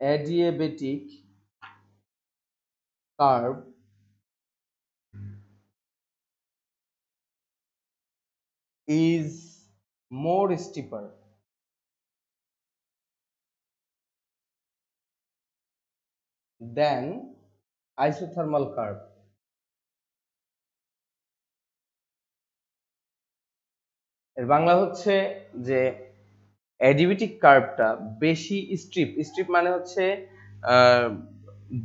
adiabatic curve is more steeper than isothermal curve. এর বাংলা হচ্ছে যে অ্যাডিবেটিক কার্ভটা বেশি স্ট্রিপ মানে হচ্ছে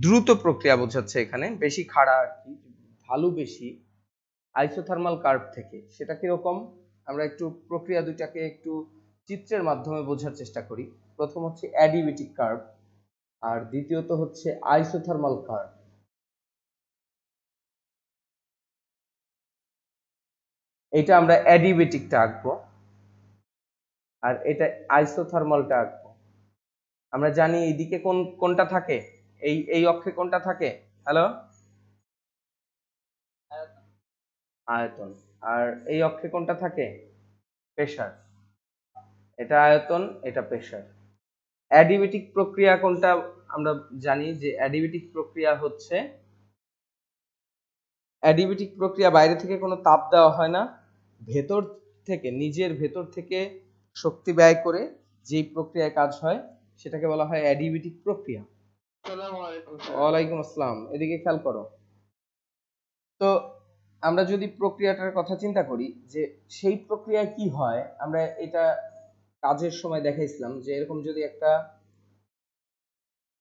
দ্রুত প্রক্রিয়া বোঝাচ্ছে, এখানে বেশি খাড়া আর কি, ঢালু বেশি আইসোথার্মাল কার্ভ থেকে। সেটা কিরকম, আমরা একটু প্রক্রিয়া দুইটাকে একটু চিত্রের মাধ্যমে বোঝার চেষ্টা করি। প্রথম হচ্ছে অ্যাডিবেটিক কার্ভ আর দ্বিতীয়ত হচ্ছে আইসোথার্মাল কার্ভ। এটা আমরা অ্যাডিবেটিকটা আঁকবো আর এটা আইসোথার্মালটা আঁকবো। আমরা জানি এইদিকে কোনটা থাকে, এই অক্ষে কোনটা থাকে, হ্যালো, আয়তন। আর এই অক্ষে কোনটা থাকে, প্রেসার। এটা আয়তন, এটা প্রেসার। অ্যাডিবেটিক প্রক্রিয়া কোনটা, আমরা জানি যে অ্যাডিবেটিক প্রক্রিয়া হচ্ছে, অ্যাডিবেটিক প্রক্রিয়া বাইরে থেকে কোনো তাপ দেওয়া হয় না, ভেতর থেকে, নিজের ভেতর থেকে শক্তি ব্যয় করে যেই প্রক্রিয়ায় কাজ হয় সেটাকে বলা হয় অ্যাডিবেটিক প্রক্রিয়া। ওয়ালাইকুম আসসালাম। এদিকে খেয়াল করো তো, আমরা যদি প্রক্রিয়াটার কথা চিন্তা করি যে সেই প্রক্রিয়ায় কি হয়, আমরা এটা কাজের সময় দেখাইছিলাম যে এরকম যদি একটা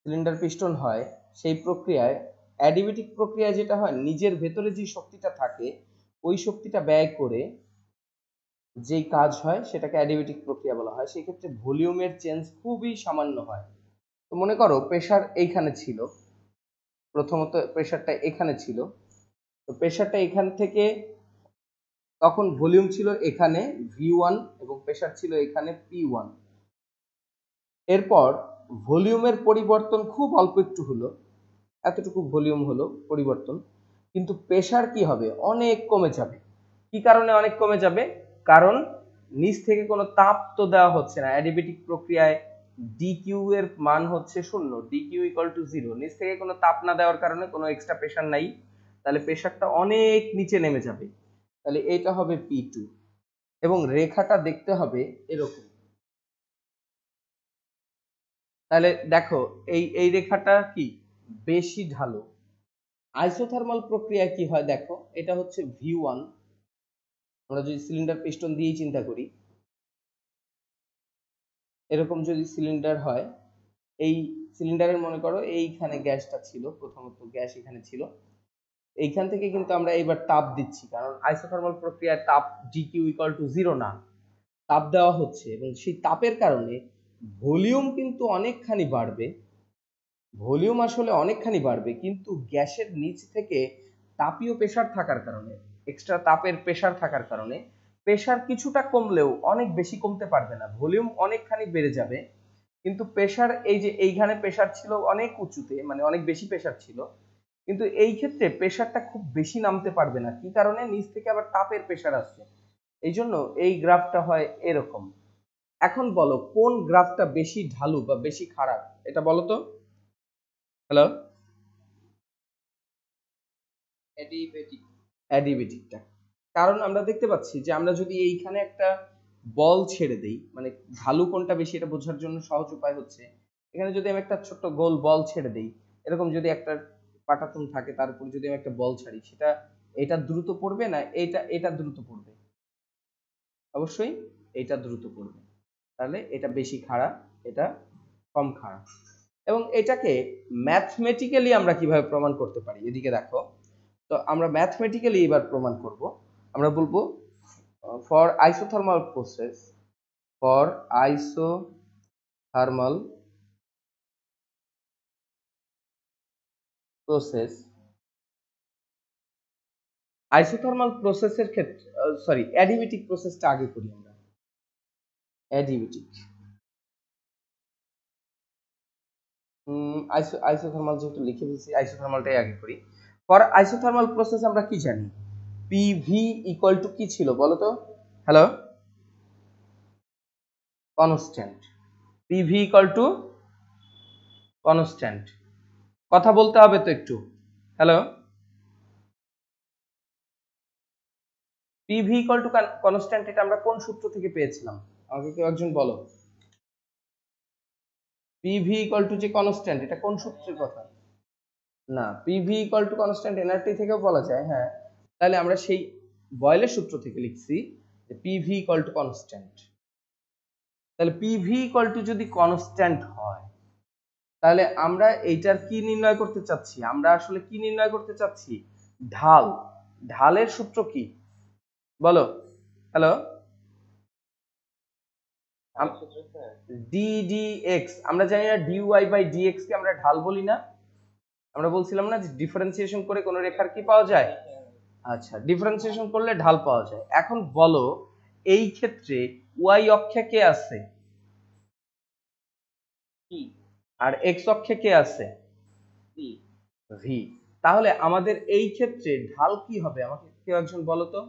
সিলিন্ডার পিস্টন হয়, সেই প্রক্রিয়ায় অ্যাডিবেটিক প্রক্রিয়া যেটা হয়, নিজের ভেতরে যে শক্তিটা থাকে ওই শক্তিটা ব্যয় করে যেই কাজ হয় সেটাকে অ্যাডিবেটিক প্রক্রিয়া বলা হয়। সেই ক্ষেত্রে ভলিউমের চেঞ্জ খুবই সামান্য হয়। তো মনে করো প্রেসার এইখানে ছিল, প্রথমত প্রেসারটা এখানে ছিল, তো প্রেসারটা এখান থেকে, তখন ভলিউম ছিল এখানে V1 এবং প্রেসার ছিল এখানে P1। এরপর ভলিউমের পরিবর্তন খুব অল্প একটু হলো, এতটুকু ভলিউম হলো পরিবর্তন, কিন্তু প্রেসার কি হবে, অনেক কমে যাবে। কি কারণে অনেক কমে যাবে, কারণ নিচ থেকে কোনো তাপ তো দেওয়া হচ্ছে না। অ্যাডিবেটিক প্রক্রিয়ায় ডিকিউ এর মান হচ্ছে 0, ডিকিউ ইকুয়াল টু 0। নিচ থেকে কোনো তাপ না দেওয়ার কারণে কোনো এক্সট্রা প্রেসার নাই, তাহলে প্রেসারটা অনেক নিচে নেমে যাবে। তাহলে এটা হবে P2 এবং রেখাটা দেখতে হবে এরকম। তাহলে দেখো এই রেখাটা কি বেশি ঢালু। আইসোথার্মাল প্রক্রিয়া কি হয় দেখো, এটা হচ্ছে V1, আমরা যদি সিলিন্ডার পিস্টন দিয়েই চিন্তা করি, এরকম যদি সিলিন্ডার হয়, এই সিলিন্ডারের মনে করো এইখানে গ্যাসটা ছিল, প্রথমত গ্যাস এখানে ছিল, এইখান থেকে কিন্তু আমরা এবার তাপ দিচ্ছি, কারণ আইসোথার্মাল প্রক্রিয়ায় তাপ ডিকিউ ইকুয়াল টু 0 না, তাপ দেওয়া হচ্ছে এবং সেই তাপের কারণে ভলিউম কিন্তু অনেকখানি বাড়বে। ভলিউম আসলে অনেকখানি বাড়বে, কিন্তু গ্যাসের নিচ থেকে তাপীয় প্রেসার থাকার কারণে, এক্সট্রা তাপের প্রেসার থাকার কারণে প্রেসার কিছুটা কমলেও অনেক বেশি কমতে পারবে না, ভলিউম অনেকখানি বেড়ে যাবে। কিন্তু প্রেসার, এই যে এইখানে প্রেসার ছিল অনেক উঁচুতে, মানে অনেক বেশি প্রেসার ছিল, কিন্তু এই ক্ষেত্রে প্রেসারটা খুব বেশি নামতে পারবে না। কি কারণে, নিচ থেকে আবার তাপের প্রেসার আসছে, এই জন্য এই গ্রাফটা হয় এরকম। এখন বলো কোন গ্রাফটা বেশি ঢালু বা বেশি খারাপ, এটা বলো তো। হ্যালো, অ্যাডিবেটিকটা। কারণ আমরা দেখতে পাচ্ছি যে আমরা যদি এইখানে একটা বল ছেড়ে দেই, মানে ঢালু কোনটা বেশি এটা বোঝার জন্য সহজ উপায় হচ্ছে, এখানে যদি আমি একটা ছোট্ট গোল বল ছেড়ে দেই, এরকম যদি একটা পাটাতন থাকে তার উপর যদি আমি একটা বল ছাড়ি, সেটা এটা দ্রুত পড়বে না এটা দ্রুত পড়বে, অবশ্যই এটা দ্রুত পড়বে। তাহলে এটা বেশি খাড়া, এটা কম খাড়া। এবং এটাকে ম্যাথমেটিক্যালি আমরা কিভাবে প্রমাণ করতে পারি, এদিকে দেখো। তো আমরা ম্যাথমেটিক্যালি এবার প্রমাণ করব। আমরা বলবো for isothermal process, for isothermal process, isothermal প্রসেসের ক্ষেত্রে, সরি অ্যাডিবেটিক প্রসেসটা আগে করি আমরা। অ্যাডিবেটিক আইসোথার্মাল যেহেতু লিখে দিয়েছি, আইসোথার্মালটাই আগে করি। ফর আইসোথার্মাল প্রসেস আমরা কি জানি, পিভি ইকুয়াল টু কি ছিল বলো তো। Hello, constant. PV equal to constant. কথা বলতে হবে তো একটু। Hello, PV equal to constant, এটা আমরা কোন সূত্র থেকে পেয়েছিলাম? আমাকে কেউ একজন বলো। পিভি ইকুয়াল টু যে কনস্ট্যান্ট, এটা কোন সূত্রের কথা? না, PV equal to constant nRT থেকেও বলা যায়, হ্যাঁ। তাহলে আমরা সেই বয়েলের সূত্র থেকে লিখছি যে পিভি ইকুয়াল টু কনস্ট্যান্ট। তাহলে পিভি ইকুয়াল টু যদি কনস্ট্যান্ট হয়, তাহলে আমরা এইটার কি নির্ণয় করতে চাচ্ছি? আমরা আসলে কি নির্ণয় করতে চাচ্ছি? ঢাল। ঢালের সূত্র কি বলো? হ্যালো, ডিডিএক্স, আমরা জানি না ডিওয়াই বাই ডিএক্স কে আমরা ঢাল বলি না? আমরা বলছিলাম না যে ডিফারেন্সিয়েশন করে কোন রেখার কি পাওয়া যায়? আচ্ছা, ডিফারেন্সিয়েশন করলে ঢাল পাওয়া যায়। এখন বলো, এই ক্ষেত্রে ওয়াই অক্ষে কে আছে? আর এক্স অক্ষে কে আছে? ভি। তাহলে আমাদের এই ক্ষেত্রে ঢাল কি হবে? আমাকে কেউ একজন বলো তো।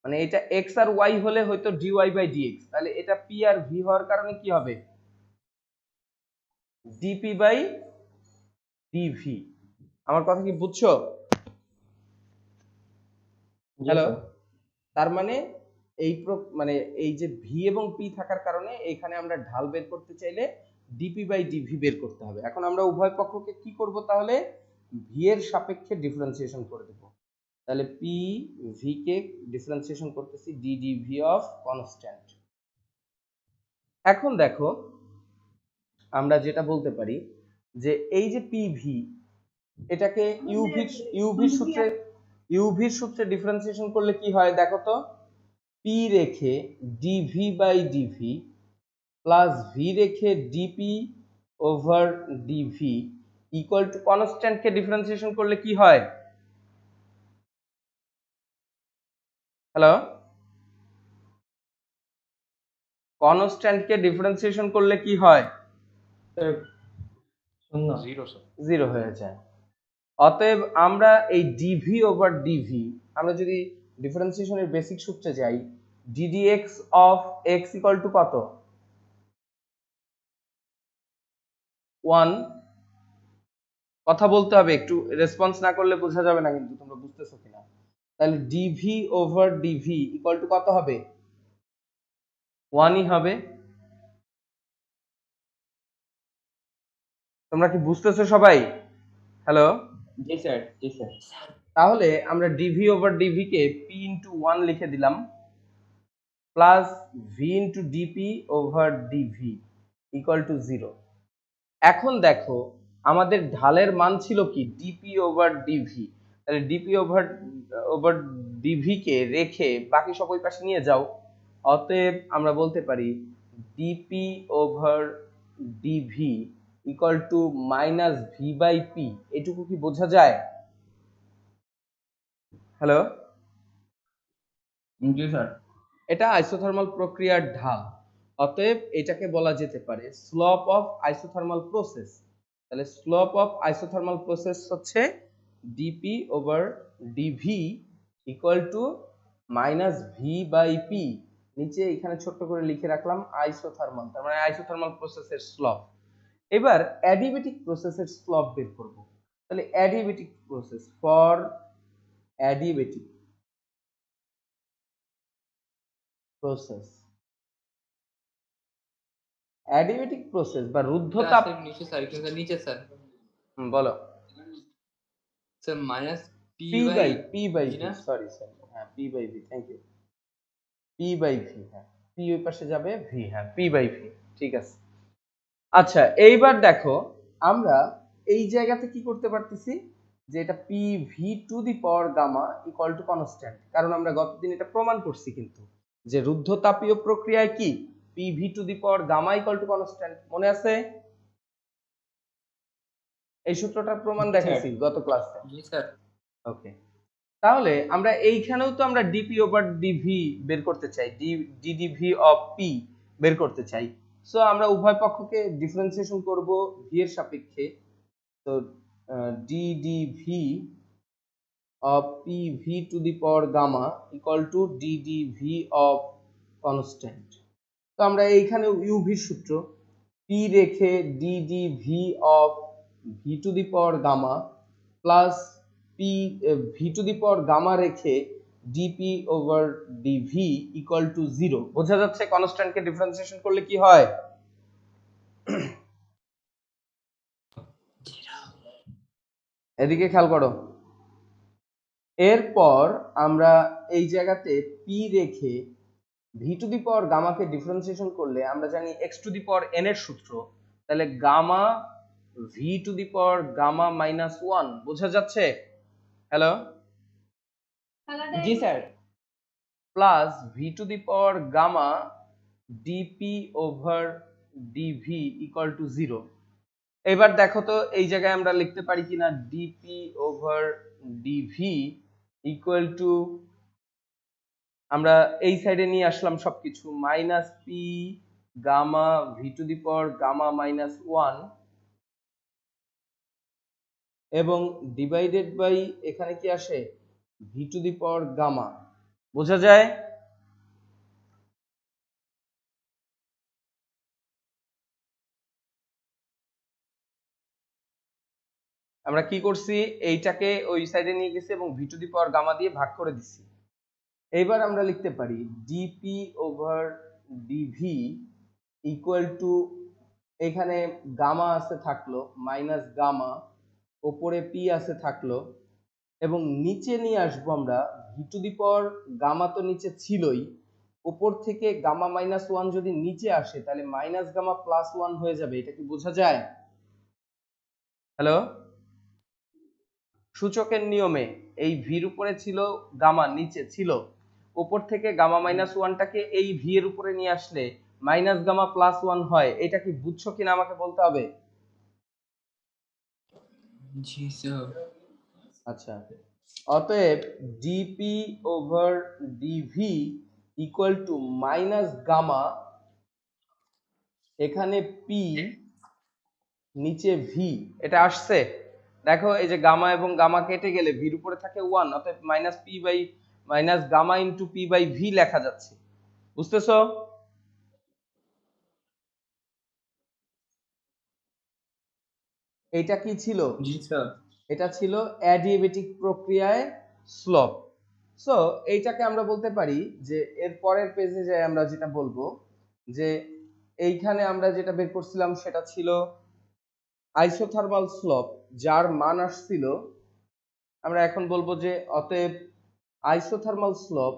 মানে এটা এক্স আর ওয়াই হলে হয়তো ডিওয়াই বাই ডিএক্স, তাহলে এটা পি আর ভি হওয়ার কারণে কি হবে? Dp by dv. আমার কথা কি বুঝছো? হ্যালো, তার মানে এই মানে এই যে ভি এবং পি থাকার কারণে এখানে আমরা ঢাল বের করতে চাইলে ডিপি বাই ডিভি বের করতে হবে। এখন আমরা উভয় পক্ষকে কি করব? তাহলে ভি এর সাপেক্ষে ডিফারেন্সিয়েশন করে দেব। তাহলে পি ভি কে ডিফারেন্সিয়েশন করতেছি ডি ডিভি অফ কনস্ট্যান্ট। এখন দেখো, আমরা যেটা বলতে পারি যে এই যে পি ভি, এটাকে ইউভির সূত্রে ডিফারেন্সিয়েশন করলে কি হয় দেখো তো। পি রেখে d V by d V plus V রেখে d P over DV equal to constant কে ডিফারেন্সিয়েশন করলে কি হয়? হ্যালো, কনস্ট্যান্ট কে ডিফারেন্সিয়েশন করলে কি হয়? জিরো হয়ে যায়। অতএব আমরা এই ডিভি ওভার ডিভি, আমরা যদি ডিফারেন্সিয়েশনের বেসিক সূত্রে যাই, ddx of x equal to কত? 1। কথা বলতে হবে, একটু রেসপন্স না করলে বোঝা যাবে না কিন্তু তোমরা বুঝতেছো কিনা। তাহলে dv over DV equal to কত হবে? 1ই হবে। তোমরা কি বুঝতেছো সবাই? হ্যালো, জি স্যার, জি স্যার। তাহলে আমরা ডিভি ওভার ডিভি কে পি ইনটু 1 লিখে দিলাম plus v into dp over DV equal to 0। এখন দেখো, আমাদের ঢালের মান ছিল কি? Dp over dv. তাহলে ডিপি ওভার ওভার ডিভি কে রেখে বাকি সব ওই পাশে নিয়ে যাও। অতএব আমরা বলতে পারি dp over DV equal to minus v by p. এটুকু কি বোঝা যায়? হ্যালো, জি স্যার। এটা আইসোথার্মাল প্রক্রিয়ার ঢাল। অতএব এটাকে বলা যেতে পারে স্লোপ অফ আইসোথার্মাল প্রসেস। তাহলে স্লোপ অফ আইসোথার্মাল প্রসেস হচ্ছে dp over DV equal to minus v by p. নিচে এখানে ছোট্ট করে লিখে রাখলাম আইসোথার্মাল, তার মানে আইসোথার্মাল প্রসেসের স্লোপ। এবার অ্যাডিবেটিক প্রসেসের স্লোপ বের করব। তাহলে adiabatic process, for adiabatic process, adiabatic process বা রুদ্ধতাপ। নিচে স্যার, কিন্তু নিচে স্যার। বলো। Sir minus P by V, sorry sir, হ্যাঁ P by V, thank you. P by V, হ্যাঁ পি ওই পাশে যাবে, ভি, হ্যাঁ পি বাই ভি, ঠিক আছে। আচ্ছা, এইবার দেখো, আমরা এই জায়গাতে কি করতে পারতেছি যে এটা p V to the power gamma equal to constant, কারণ আমরা গতদিন এটা প্রমাণ করছি কিন্তু যে রুদ্ধতাপীয় প্রক্রিয়ায় কি p V to the power gamma equal to constant, মনে আছে? এই সূত্রটার প্রমাণ দেখাইছি গত ক্লাসে। জি স্যার। ওকে, তাহলে আমরা এইখানেও তো আমরা ডিপি ওভার ডিভি বের করতে চাই, ডিডিভি অফ পি বের করতে চাই। সো আমরা উভয় পক্ষকে ডিফারেন্সিয়েশন করব ভি এর সাপেক্ষে। তো d d V of P V to the power gamma equal to d d V of constant. তো আমরা এইখানে ইউভির সূত্র, পি রেখে d V of V to the power gamma plus P V to the power gamma রেখে d P over DV equal to 0। বোঝা যাচ্ছে কনস্ট্যান্টকে differentiation করলে কি হয়? এদিকে খেয়াল করো। এরপর আমরা এই জায়গাতে পি রেখে ভি টু দি পাওয়ার গামাকে ডিফারেন্সিয়েশন করলে আমরা জানি X to the power N এর সূত্র, তাহলে gamma V to the power gamma minus 1। বোঝা যাচ্ছে? হ্যালো, জি sir. Plus V to the power gamma d P over DV equal to 0। এবার দেখো তো এই জায়গায় আমরা লিখতে পারি কিনা dp over DV equal to, আমরা এই সাইডে নিয়ে আসলাম সবকিছু, minus p gamma V to the power gamma minus 1 এবং ডিভাইডেড বাই এখানে কি আসে v to the power gamma. বোঝা যায়? আমরা কি করছি, এইটাকে ওই সাইডে নিয়ে গেছি এবং v to the power gamma দিয়ে ভাগ করে দিছি। এইবার আমরা লিখতে পারি dp over DV equal to, এখানে গামা আছে থাকলো মাইনাস গামা, ওপরে পি আছে থাকলো এবং নিচে নিয়ে আসবো আমরা v to the power gamma, তো নিচে ছিলই, উপর থেকে গামা মাইনাস 1 যদি নিচে আসে তাহলে মাইনাস গামা প্লাস 1 হয়ে যাবে। এটা কি বোঝা যায়? হ্যালো, সূচকের নিয়মে এই ভির উপরে ছিল গামা, নিচে ছিল, উপর থেকে গামা মাইনাস 1টাকে এই ভি এর উপরে নিয়ে আসলে মাইনাস গামা প্লাস 1 হয়। এটা কি বুঝছো কিনা আমাকে বলতে হবে। জি স্যার। আচ্ছা, অতএব dp over DV equal to minus gamma, এখানে পি নিচে ভি। এটা আসছে? দেখো এই যে গামা এবং গামা কেটে গেলে ভির উপরে থাকে 1, অতএব minus P by minus gamma into P by v লেখা যাচ্ছে। বুঝতেছো? এটা কি ছিল? জি স্যার। এটা ছিল অ্যাডিয়াবেটিক প্রক্রিয়ায় স্লোপ। সো এইটাকে আমরা বলতে পারি যে এর পরের পেজে যে আমরা যেটা বলবো যে এইখানে আমরা যেটা বের করছিলাম সেটা ছিল আইসোথার্মাল স্লোপ, যার মান আসছিল, আমরা এখন বলবো যে অতএব আইসোথার্মাল স্লোপ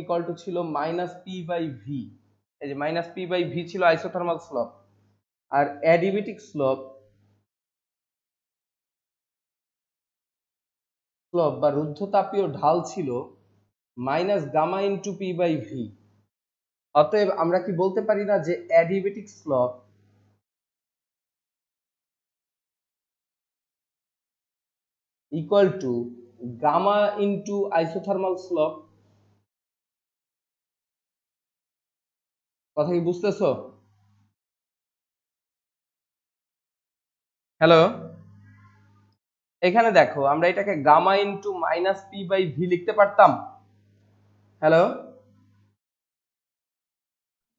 ইকুয়াল টু ছিল মাইনাস পি বাই ভি। এই যে মাইনাস পি বাই ভি ছিল আইসোথার্মাল স্লোপ, আর অ্যাডিবেটিক স্লোপ বা রুদ্ধতাপীয় ঢাল ছিল minus gamma into P by V. অতএব আমরা কি বলতে পারি না যে adiabatic slope equal to gamma into isothermal slope? কথা কি বুঝতেছো? হ্যালো, এখানে দেখো আমরা এটাকে gamma into minus P by V লিখতে পারতাম। হ্যালো,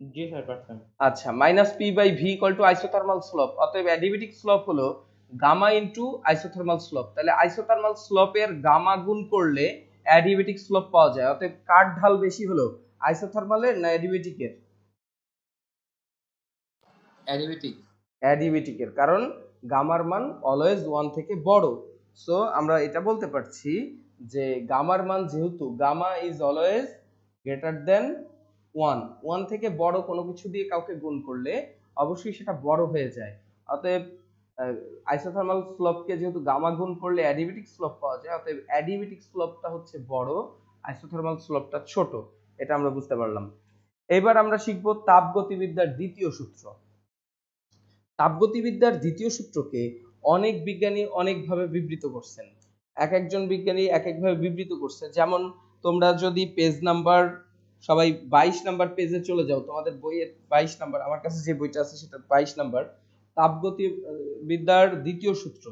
জি স্যার পারতাম। আচ্ছা, minus P by v equal to isothermal slope, অতএব অ্যাডিবেটিক স্লোপ হলো গামা ইন্টু আইসোথার্মাল স্লোপ। তাহলে আইসোথার্মাল স্লোপের গামা গুণ করলে অ্যাডিবেটিক স্লোপ পাওয়া যায়। অতএব কার ঢাল বেশি হলো, আইসোথার্মালের না অ্যাডিবেটিকের? অ্যাডিবেটিক। অ্যাডিবেটিকের, কারণ গামার মান অলওয়েজ 1 থেকে বড়। সো আমরা এটা বলতে পারছি যে গামার মান যেহেতু gamma is always greater than 1 থেকে বড় কোনো কিছু দিয়ে কাউকে গুণ করলে অবশ্যই সেটা বড় হয়ে যায়। অতএব আইসোথার্মাল স্লোপকে যেহেতু গামা গুণ করলে অ্যাডিবেটিক স্লোপ পাওয়া যায়, অতএব অ্যাডিবেটিক স্লোপটা হচ্ছে বড়, আইসোথার্মাল স্লোপটা ছোট। এটা আমরা বুঝতে পারলাম। এবার আমরা শিখব তাপগতিবিদ্যার দ্বিতীয় সূত্র। তাপগতিবিদ্যার দ্বিতীয় সূত্রকে অনেক বিজ্ঞানী অনেকভাবে বিবৃত করছেন, এক একজন বিজ্ঞানী এক একভাবে বিবৃত করছে। যেমন তোমরা যদি পেজ নাম্বার সবাই 22 নাম্বার পেজে চলে যাও, তোমাদের বইয়ের 22 নাম্বার, আমার কাছে যে বইটা আছে সেটা 22 নাম্বার, তাপগতিবিদ্যার দ্বিতীয় সূত্র,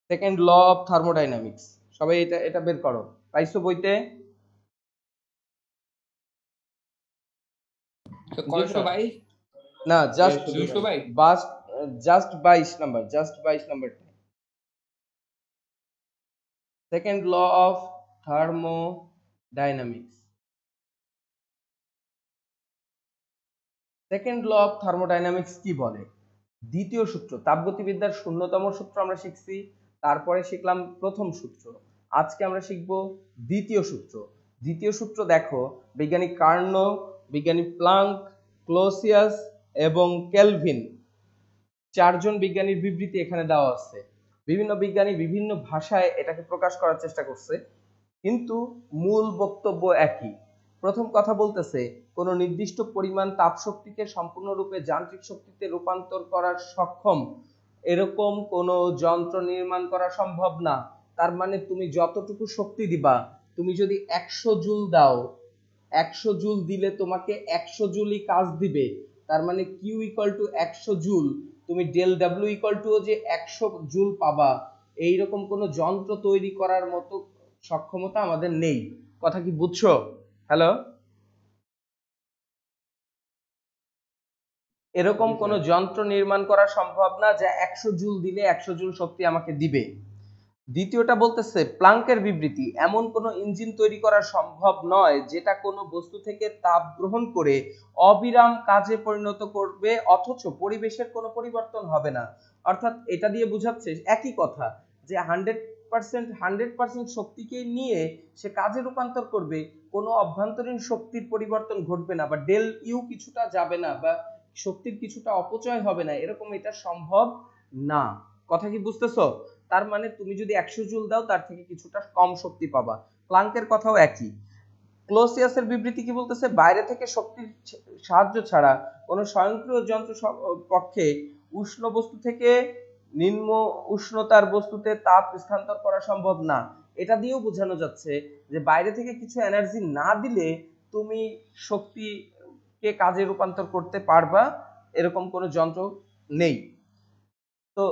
সেকেন্ড ল অফ থার্মোডাইনামিক্স, সবাই এটা এটা বের করো। পাইছো বইতে? তো জি কয়শো স্যার। বাই না, just 200 by just 22 number, just 22 নাম্বারটা। Second law of thermodynamics. Second law of thermodynamics কি বলে? দ্বিতীয় সূত্র, তাপগতিবিদ্যার শূন্যতম সূত্র আমরা শিখছি, তারপরে শিখলাম প্রথম সূত্র, আজকে আমরা শিখব দ্বিতীয় সূত্র। দ্বিতীয় সূত্র দেখো, বিজ্ঞানী কার্নো, বিজ্ঞানী প্লাঙ্ক, ক্লোসিয়াস এবং কেলভিন, চারজন বিজ্ঞানীর বিবৃতি এখানে দেওয়া আছে। বিভিন্ন বিজ্ঞানী বিভিন্ন ভাষায় এটাকে প্রকাশ করার চেষ্টা করছে, কিন্তু মূল বক্তব্য একই। প্রথম কথা বলতেছে, কোন নির্দিষ্ট পরিমাণ তাপ শক্তিকে সম্পূর্ণরূপে যান্ত্রিক শক্তিতে রূপান্তর করার সক্ষম এরকম কোন যন্ত্র নির্মাণ করা সম্ভব না। তার মানে তুমি যতটুকু শক্তি দিবা, তুমি যদি 100 জুল দাও, 100 জুল দিলে তোমাকে 100 জুলই কাজ দিবে। তার মানে কিউ ইকুয়াল টু 100 জুল, তুমি ডেল ডাব্লিউ ইকুয়াল টু যে 100 জুল পাবা, এইরকম কোন যন্ত্র তৈরি করার মতো সক্ষমতা আমাদের নেই। কথা কি বুঝছো? হ্যালো, এরকম জি কোন স্যার। যন্ত্র নির্মাণ করা সম্ভব না যা 100 জুল দিলে 100 জুল শক্তি আমাকে দিবে। দ্বিতীয়টা বলতেছে, প্লাঙ্কের বিবৃতি, এমন কোন ইঞ্জিন তৈরি করা সম্ভব নয় যেটা কোনো বস্তু থেকে তাপ গ্রহণ করে অবিরাম কাজে পরিণত করবে অথচ পরিবেশের কোনো পরিবর্তন হবে না। অর্থাৎ এটা দিয়ে বোঝাচ্ছে একই কথা, যে 100% শক্তিকে নিয়ে সে কাজে রূপান্তর করবে, কোনো অভ্যন্তরীণ শক্তির পরিবর্তন ঘটবে না, বা ডেল ইউ কিছুটা যাবে না, বা শক্তির কিছুটা অপচয় হবে না, এরকম এটা সম্ভব না। কথা কি বুঝতেছো? তার মানে তুমি যদি 100 জুল দাও, তার থেকে কিছুটা কম শক্তি পাবা। প্লাঙ্কের কথাও একই। ক্লোসিয়াসের বিবৃতি কি বলতেছে? বাইরে থেকে শক্তির সাহায্য ছাড়া কোনো স্বয়ংক্রিয় যন্ত্র পক্ষে উষ্ণ বস্তু থেকে নিম্ন উষ্ণতার বস্তুতে তাপ স্থানান্তর করা সম্ভব না। এটা দিয়েও বোঝানো যাচ্ছে যে বাইরে থেকে কিছু এনার্জি না দিলে তুমি শক্তিকে কাজে রূপান্তর করতে পারবা, এরকম কোনো যন্ত্র নেই। তো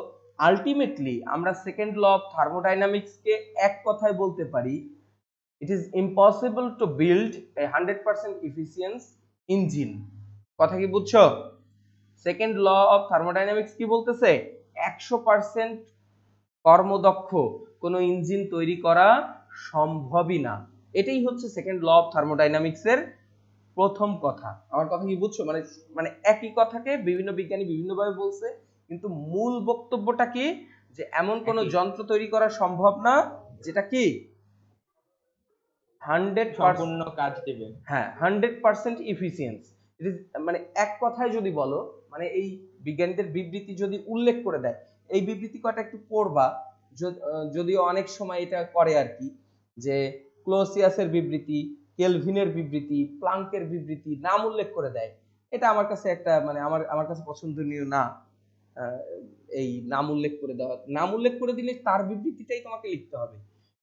আলটিমেটলি আমরা সেকেন্ড ল অফ থার্মোডাইনামিক্সকে এক কথায় বলতে পারি, it is impossible to build a 100% efficiency engine. কথা কি বুঝছো? সেকেন্ড ল অফ থার্মোডাইনামিক্স কি বলতেছে? 100% কর্মদক্ষ কোনো ইঞ্জিন তৈরি করা সম্ভবই না। এটাই হচ্ছে সেকেন্ড ল অফ থার্মোডাইনামিক্স এর প্রথম কথা। আমার কথা কি বুঝছো? মানে মানে একই কথাকে বিভিন্ন বিজ্ঞানী বিভিন্নভাবে বলছে, কিন্তু মূল বক্তব্যটা কি, যে এমন কোন একই। যন্ত্র তৈরি করা সম্ভব না যেটা কি 100%, সম্পূর্ণ কাজ দিবে। হ্যাঁ 100% এফিসিয়েন্স। ইট ইজ, মানে এক কথায় যদি বলো, মানে এই বিজ্ঞানীদের বিবৃতি যদি উল্লেখ করে দেয়, এই বিবৃতি কয়টা একটু পড়বা, যদিও অনেক সময় এটা করে আর কি, যে ক্লোসিয়াসের বিবৃতি, কেলভিনের বিবৃতি, প্লাঙ্কের বিবৃতি নাম উল্লেখ করে দেয়। এটা আমার কাছে একটা মানে আমার কাছে পছন্দনীয় না। আহ, এই নাম উল্লেখ করে দেওয়া, নাম উল্লেখ করে দিলে তার বিবৃতিটাই তোমাকে লিখতে হবে।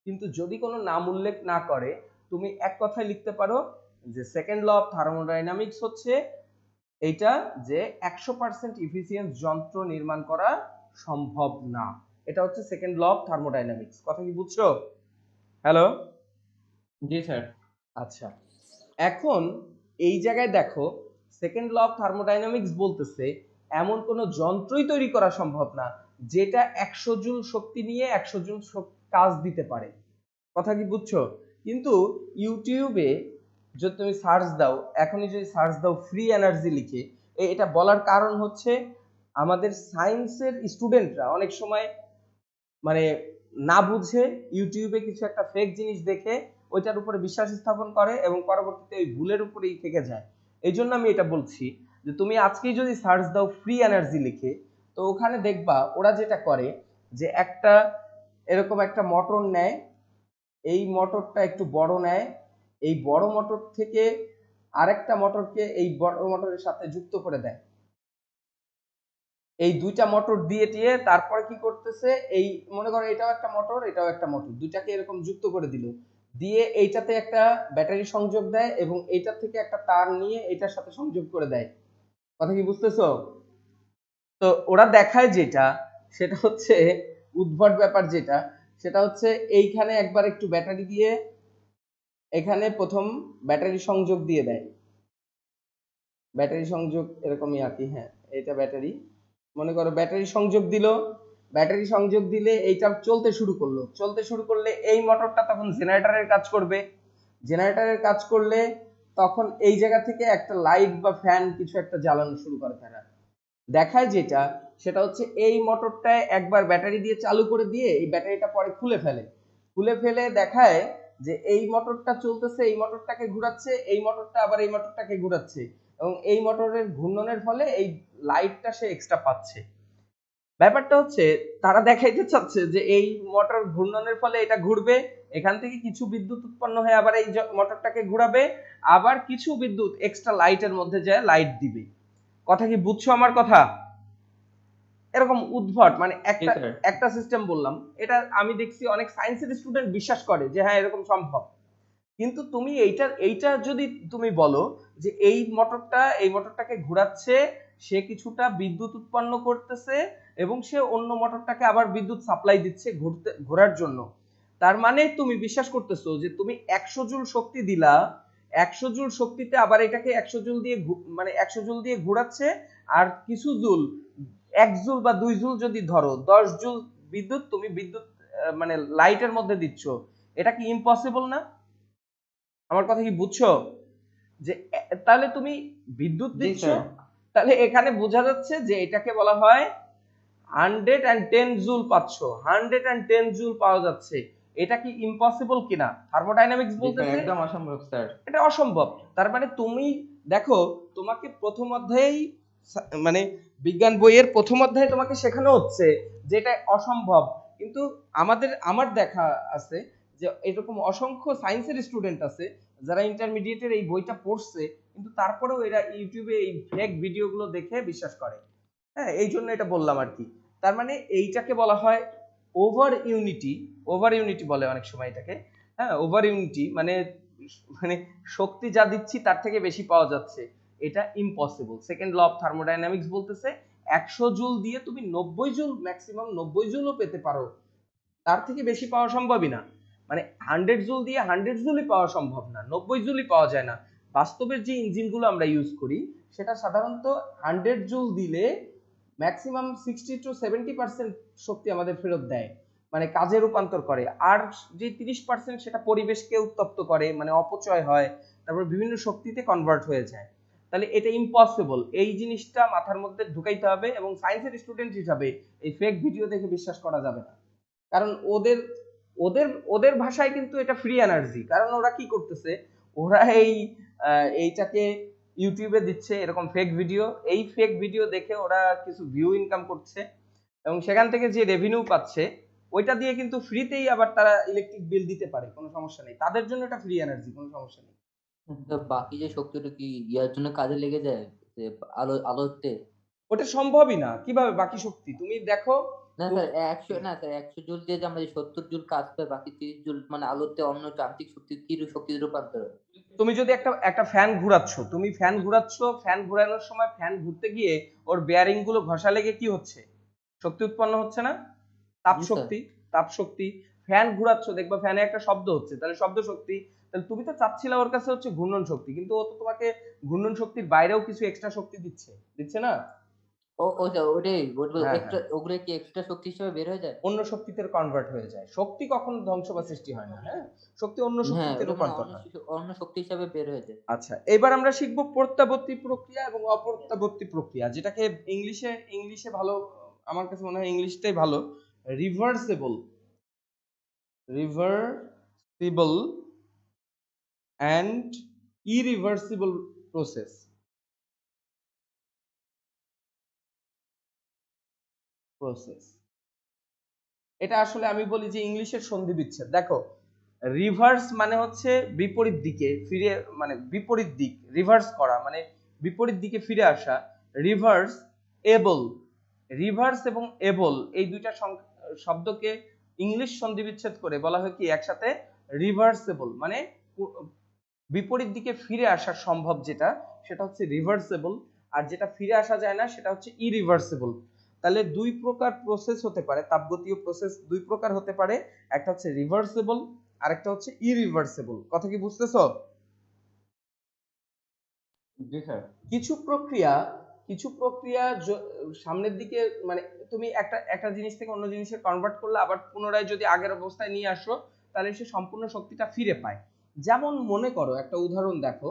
কিন্তু যদি কোনো নাম উল্লেখ না করে, তুমি এক কথায় লিখতে পারো যে সেকেন্ড ল অফ থার্মোডাইনামিক্স হচ্ছে এইটা, যে 100% এফিসিয়েন্ট যন্ত্র নির্মাণ করা সম্ভব না। এটা হচ্ছে সেকেন্ড ল অফ থার্মোডাইনামিক্স। কথা কি বুঝছো? হ্যালো, জি স্যার। আচ্ছা, এখন এই জায়গায় দেখো, সেকেন্ড ল অফ থার্মোডাইনামিক্স বলতেছে এমন কোন যন্ত্রই তৈরি করা সম্ভব না যেটা 100 জুল শক্তি নিয়ে 100 জুল কাজ দিতে পারে। কথা কি বুঝছো? কিন্তু ইউটিউবে যদি তুমি সার্চ দাও, এখনই যদি সার্চ দাও ফ্রি এনার্জি লিখে, এটা বলার কারণ হচ্ছে আমাদের সায়েন্সের স্টুডেন্টরা অনেক সময় মানে না বুঝে ইউটিউবে কিছু একটা ফেক জিনিস দেখে ওইটার উপরে বিশ্বাস স্থাপন করে এবং পরবর্তীতে ওই ভুলের উপরেই থেকে যায়। এই জন্য আমি এটা বলছি যে তুমি আজকেই যদি সার্চ দাও ফ্রি এনার্জি লিখে, তো ওখানে দেখবা ওরা যেটা করে, যে একটা এরকম একটা মোটর নেয়, এই মোটরটা একটু বড় নেয়, এই বড় মোটর থেকে আরেকটা মোটরকে এই বড় মোটরের সাথে যুক্ত করে দেয়। এই দুইটা মোটর দিয়ে টিয়ে তারপরে কি করতেছে, এই মনে করো এটাও একটা মোটর, এটাও একটা মোটর, দুইটাকে এরকম যুক্ত করে দিল, দিয়ে এইটাতে একটা ব্যাটারি সংযোগ দেয় এবং এইটা থেকে একটা তার নিয়ে এটার সাথে সংযোগ করে দেয়। কথা কি বুঝতেছো? তো ওরা দেখায় যেটা, সেটা হচ্ছে উদ্ভট ব্যাপার যেটা, সেটা হচ্ছে এইখানে একবার একটু ব্যাটারি দিয়ে এখানে প্রথম ব্যাটারি সংযোগ দিয়ে দেয়, ব্যাটারি সংযোগ এরকমই আর কি। হ্যাঁ, এটা ব্যাটারি। মনে করো ব্যাটারি সংযোগ দিল, ব্যাটারি সংযোগ দিলে এইটা চলতে শুরু করলো, চলতে শুরু করলে এই মোটরটা তখন জেনারেটরের কাজ করবে, জেনারেটরের কাজ করলে তখন এই জায়গা থেকে একটা লাইট বা ফ্যান কিছু একটা জ্বালানো শুরু করে। তারা দেখায় যেটা, সেটা হচ্ছে এই মোটরটায় একবার ব্যাটারি দিয়ে চালু করে দিয়ে এই ব্যাটারিটা পরে খুলে ফেলে, খুলে ফেলে দেখায় যে এই মোটরটা চলতেছে, এই মোটরটাকে ঘোরাচ্ছে, এই মোটরটা আবার এই মোটরটাকে ঘোরাচ্ছে, এবং এই মোটরের ঘূর্ণনের ফলে এই লাইটটা সে এক্সট্রা পাচ্ছে। ব্যাপারটা হচ্ছে তারা দেখাইতে চাচ্ছে যে এই মোটর ঘূর্ণনের ফলে এটা ঘুরবে, এখান থেকে কিছু বিদ্যুৎ উৎপন্ন হয়ে আবার এই মোটরটাকে ঘোরাবে, আবার কিছু বিদ্যুৎ এক্সট্রা লাইটের মধ্যে যায় লাইট দিবে। কথা কি বুঝছো আমার কথা? এরকম উদ্ভট মানে জি একটা স্যার। একটা সিস্টেম বললাম, এটা আমি দেখছি অনেক সায়েন্সের স্টুডেন্ট বিশ্বাস করে যে হ্যাঁ এরকম সম্ভব। কিন্তু তুমি এইটা যদি তুমি বলো যে এই মোটরটাকে ঘোরাচ্ছে, সে কিছুটা বিদ্যুৎ উৎপন্ন করতেছে এবং সে অন্য মোটরটাকে আবার বিদ্যুৎ সাপ্লাই দিচ্ছে ঘোরার জন্য, তার মানে তুমি বিশ্বাস করতেছো যে তুমি 100 জুল শক্তি দিলা, 100 জুল শক্তিতে আবার এটাকে 100 জুল দিয়ে মানে 100 জুল দিয়ে ঘোরাচ্ছে, আর কিছু জুল, 1 জুল বা 2 জুল যদি ধরো, 10 জুল বিদ্যুৎ তুমি বিদ্যুৎ মানে লাইটের মধ্যে দিচ্ছ। এটা কি ইম্পসিবল না? আমার কথা কি বুঝছো? যে তাহলে তুমি বিদ্যুৎ জি দিচ্ছ, স্যার। তাহলে এখানে বোঝা যাচ্ছে যে এটাকে বলা হয় 110 জুল পাচ্ছ, 110 জুল পাওয়া যাচ্ছে। এটা কি ইম্পসিবল কিনা? থার্মোডাইনামিক্স জি স্যার, বলতেছে একদম অসম্ভব স্যার। এটা অসম্ভব। তার মানে তুমি দেখো, তোমাকে প্রথম অধ্যায়েই মানে বিজ্ঞান বইয়ের প্রথম অধ্যায়ে তোমাকে শেখানো হচ্ছে যে এটা অসম্ভব, কিন্তু আমার দেখা আছে যে এরকম অসংখ্য সায়েন্সের স্টুডেন্ট আছে যারা ইন্টারমিডিয়েটের এই বইটা পড়ছে, কিন্তু তারপরেও এরা ইউটিউবে এই ফেক ভিডিওগুলো দেখে বিশ্বাস করে। হ্যাঁ, এই জন্য এটা বললাম আর কি। তার মানে এইটাকে বলা হয় ওভার ইউনিটি, ওভার ইউনিটি বলে অনেক সময় এটাকে। হ্যাঁ, ওভার ইউনিটি মানে মানে শক্তি যা দিচ্ছি তার থেকে বেশি পাওয়া যাচ্ছে, এটা impossible. Second law of thermodynamics বলতেছে 100 জুল দিয়ে তুমি 90 জুল, ম্যাক্সিমাম 90 জুলও পেতে পারো, তার থেকে বেশি পাওয়া সম্ভবই না। মানে 100 জুল দিয়ে 100 জুলই পাওয়া সম্ভব না, 90 জুলই পাওয়া যায় না। বাস্তবের যে ইঞ্জিনগুলো আমরা ইউজ করি সেটা সাধারণত 100 জুল দিলে ম্যাক্সিমাম 60 to 70% শক্তি আমাদের ফেরত দেয়, মানে কাজে রূপান্তর করে। আর যে 30% সেটা পরিবেশকে উত্তপ্ত করে, মানে অপচয় হয়, তারপর বিভিন্ন শক্তিতে কনভার্ট হয়ে যায়। তাহলে এটা ইম্পসিবল, এই জিনিসটা মাথার মধ্যে ঢুকাইতে হবে, এবং সায়েন্সের স্টুডেন্ট হিসাবে এই ফেক ভিডিও দেখে বিশ্বাস করা যাবে না। কারণ ওদের ওদের ওদের ভাষায় কিন্তু এটা ফ্রি এনার্জি, কারণ ওরা কি করতেছে, ওরা এইটাকে ইউটিউবে দিচ্ছে এরকম ফেক ভিডিও, এই ফেক ভিডিও দেখে ওরা কিছু ভিউ ইনকাম করছে, এবং সেখান থেকে যে রেভিনিউ পাচ্ছে ওইটা দিয়ে কিন্তু ফ্রিতেই আবার তারা ইলেকট্রিক বিল দিতে পারে, কোনো সমস্যা নেই, তাদের জন্য এটা ফ্রি এনার্জি, কোনো সমস্যা নেই। তো বাকি যে শক্তিটা কি ইয়ার জন্য কাজে লেগে যায়, যে আলোতে? ওটা সম্ভবই না, কিভাবে বাকি শক্তি তুমি দেখো। না স্যার, 100 জুল দিয়ে যে আমরা যে 70 জুল কাজ পাই, বাকি 30 জুল মানে আলোতে অন্য যান্ত্রিক শক্তি কি শক্তিতে রূপান্তর হয়? তুমি যদি একটা ফ্যান ঘুরাচ্ছ, তুমি ফ্যান ঘুরাচ্ছ, ফ্যান ঘুরানোর সময় ফ্যান ঘুরতে গিয়ে ওর বেয়ারিং গুলো ঘষা লেগে কি হচ্ছে, শক্তি উৎপন্ন হচ্ছে না? তাপ জি স্যার। শক্তি, তাপ শক্তি। ফ্যান ঘুরাচ্ছ, দেখবা ফ্যানে একটা শব্দ হচ্ছে, তাহলে শব্দ শক্তি। তাহলে তুমি তো চাচ্ছিলে ওর কাছে হচ্ছে ঘূর্ণন শক্তি, কিন্তু ও তো তোমাকে ঘূর্ণন শক্তির বাইরেও কিছু এক্সট্রা শক্তি দিচ্ছে, দিচ্ছে না? ও স্যার, ওটাই হ্যাঁ, হ্যাঁ, এক্সট্রা, ওগুলো কি এক্সট্রা শক্তি হিসেবে বের হয়ে যায়? অন্য শক্তিতে কনভার্ট হয়ে যায়। শক্তি কখনো ধ্বংস বা সৃষ্টি হয় না। হ্যাঁ, শক্তি অন্য হ্যাঁ, শক্তিতে ওটা মানে রূপান্তর হয়। অন্য শক্তি হিসাবে বের হয়ে যায়। আচ্ছা, এবার আমরা শিখব প্রত্যাবর্তী প্রক্রিয়া এবং অপ্রত্যাবর্তী প্রক্রিয়া, যেটাকে ইংলিশে ভালো, আমার কাছে মনে হয় ইংলিশটাই ভালো, reversible, reversible and irreversible process. Process এটা আসলে আমি বলি যে ইংলিশের সন্ধি বিচ্ছেদ। দেখো, রিভার্স মানে হচ্ছে বিপরীত দিকে ফিরে, মানে বিপরীত দিক, রিভার্স করা মানে বিপরীত দিকে ফিরে আসা। রিভার্স এবল, রিভার্স এবং এবল এই দুইটা শব্দকে ইংলিশ সন্ধি বিচ্ছেদ করে বলা হয় কি একসাথে রিভার্সেবল, মানে বিপরীত দিকে ফিরে আসা সম্ভব যেটা, সেটা হচ্ছে রিভার্সেবল, আর যেটা ফিরে আসা যায় না সেটা হচ্ছে ইরিভার্সেবল। তাহলে দুই প্রকার প্রসেস হতে পারে, তাপগতীয় প্রসেস দুই প্রকার হতে পারে, একটা হচ্ছে রিভার্সেবল আর একটা হচ্ছে ইরিভার্সেবল। কথা কি বুঝতেছো? জি স্যার। কিছু প্রক্রিয়া সামনের দিকে মানে তুমি একটা একটা জিনিস থেকে অন্য জিনিসে কনভার্ট করলে আবার পুনরায় যদি আগের অবস্থায় নিয়ে আসো তাহলে সে সম্পূর্ণ শক্তিটা ফিরে পায়। যেমন মনে করো একটা উদাহরণ দেখো,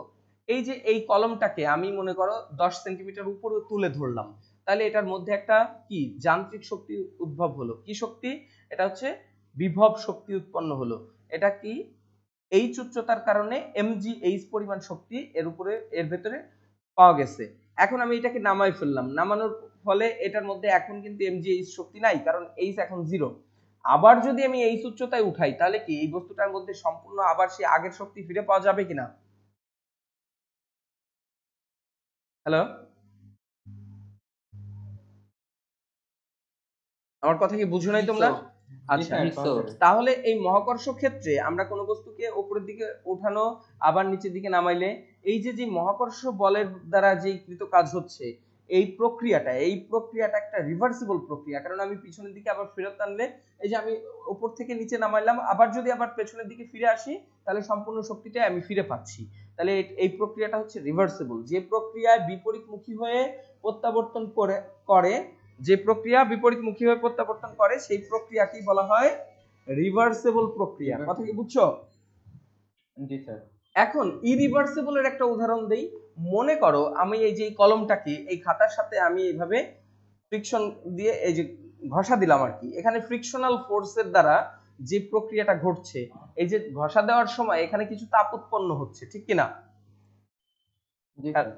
এই যে এই কলমটাকে আমি মনে করো 10 সেন্টিমিটার উপরে তুলে ধরলাম, তাহলে এটার মধ্যে একটা কি যান্ত্রিক শক্তি উদ্ভব হলো। কি শক্তি? এটা হচ্ছে বিভব শক্তি উৎপন্ন হলো। এটা কি? এইচ উচ্চতার কারণে mgh পরিমাণ শক্তি এর ভেতরে পাওয়া গেছে। এখন আমি এটাকে নামাই ফেললাম, নামানোর ফলে এটার মধ্যে এখন কিন্তু mgh শক্তি নাই, কারণ h এখন 0। আবার যদি আমি h উচ্চতায় উঠাই তাহলে কি এই বস্তুটার মধ্যে সম্পূর্ণ আবার সেই আগের শক্তি ফিরে পাওয়া যাবে কিনা? হ্যালো, আমার কথা কি বুঝো নাই তোমরা? জি আচ্ছা, স্যার, জি পাওয়া স্যার। যাবে। তাহলে এই মহাকর্ষ ক্ষেত্রে আমরা কোনো বস্তুকে উপরের দিকে উঠানো আবার নিচের দিকে নামাইলে এই যে মহাকর্ষ বলের দ্বারা যে কৃত কাজ হচ্ছে, এই প্রক্রিয়াটা একটা রিভার্সিবল প্রক্রিয়া। কারণ আমি পিছনের দিকে আবার ফেরত আনলে, এই যে আমি উপর থেকে নিচে নামাইলাম, আবার যদি আবার পেছনের দিকে ফিরে আসি তাহলে সম্পূর্ণ শক্তিটা আমি ফিরে পাচ্ছি। তাহলে এই প্রক্রিয়াটা হচ্ছে রিভার্সিবল। যে প্রক্রিয়ায় বিপরীতমুখী হয়ে প্রত্যাবর্তন করে যে প্রক্রিয়া বিপরীতমুখী হয়ে প্রত্যাবর্তন করে সেই প্রক্রিয়াকেই বলা হয় রিভার্সিবল প্রক্রিয়া। কথা কি বুঝছো? জি স্যার। এখন ইরিভার্সিবল এর একটা উদাহরণ দেই। মনে করো আমি এই যে এই কলমটাকে এই খাতার সাথে আমি এইভাবে ফ্রিকশন দিয়ে এই যে ঘষা দিলাম আর কি, এখানে ফ্রিকশনাল ফোর্সের দ্বারা যে প্রক্রিয়াটা ঘটছে, এই যে ঘষা দেওয়ার সময় এখানে কিছু তাপ উৎপন্ন হচ্ছে, ঠিক কিনা? জি আর স্যার।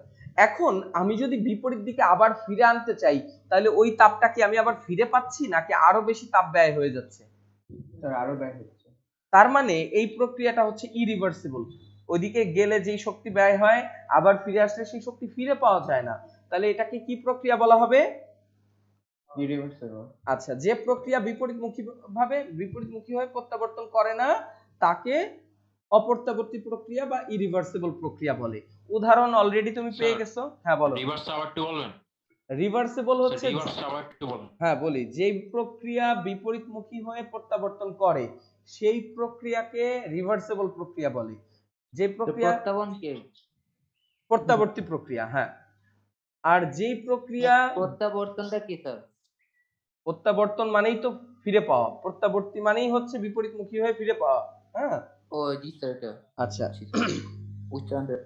এখন আমি যদি বিপরীত দিকে আবার ফিরে আনতে চাই তাহলে ওই তাপটা কি আমি আবার ফিরে পাচ্ছি নাকি আরো বেশি তাপ ব্যয় হয়ে যাচ্ছে? স্যার আরো ব্যয় হচ্ছে। তার মানে এই প্রক্রিয়াটা হচ্ছে ইরিভার্সিবল। ওইদিকে গেলে যেই শক্তি ব্যয় হয় আবার ফিরে আসলে সেই শক্তি ফিরে পাওয়া যায় না। তাহলে এটাকে কি প্রক্রিয়া বলা হবে? ইরিভার্সিবল। আচ্ছা, যে প্রক্রিয়া বিপরীতমুখী হয়ে প্রত্যাবর্তন করে না তাকে অপ্রত্যাবর্তী প্রক্রিয়া বা ইরিভার্সিবল প্রক্রিয়া বলে। উদাহরণ অলরেডি তুমি পেয়ে স্যার, গেছো। হ্যাঁ বলো। রিভার্সটা আবার একটু বলবেন? রিভার্সিবল স্যার, হচ্ছে রিভার্সটা আবার একটু বলেন। হ্যাঁ বলি, যেই প্রক্রিয়া বিপরীতমুখী হয়ে প্রত্যাবর্তন করে সেই প্রক্রিয়াকে রিভার্সিবল প্রক্রিয়া বলে। যে তো প্রক্রিয়া প্রত্যাবন কি? প্রত্যাবর্তী প্রক্রিয়া, হ্যাঁ। আর যেই প্রক্রিয়া প্রত্যাবর্তনটা কি স্যার? প্রত্যাবর্তন মানেই তো ফিরে পাওয়া, প্রত্যাবর্তী মানেই হচ্ছে বিপরীতমুখী হয়ে ফিরে পাওয়া। হ্যাঁ, ও জি স্যার, এটা আচ্ছা। বুঝছি স্যার। উচ্চারণটা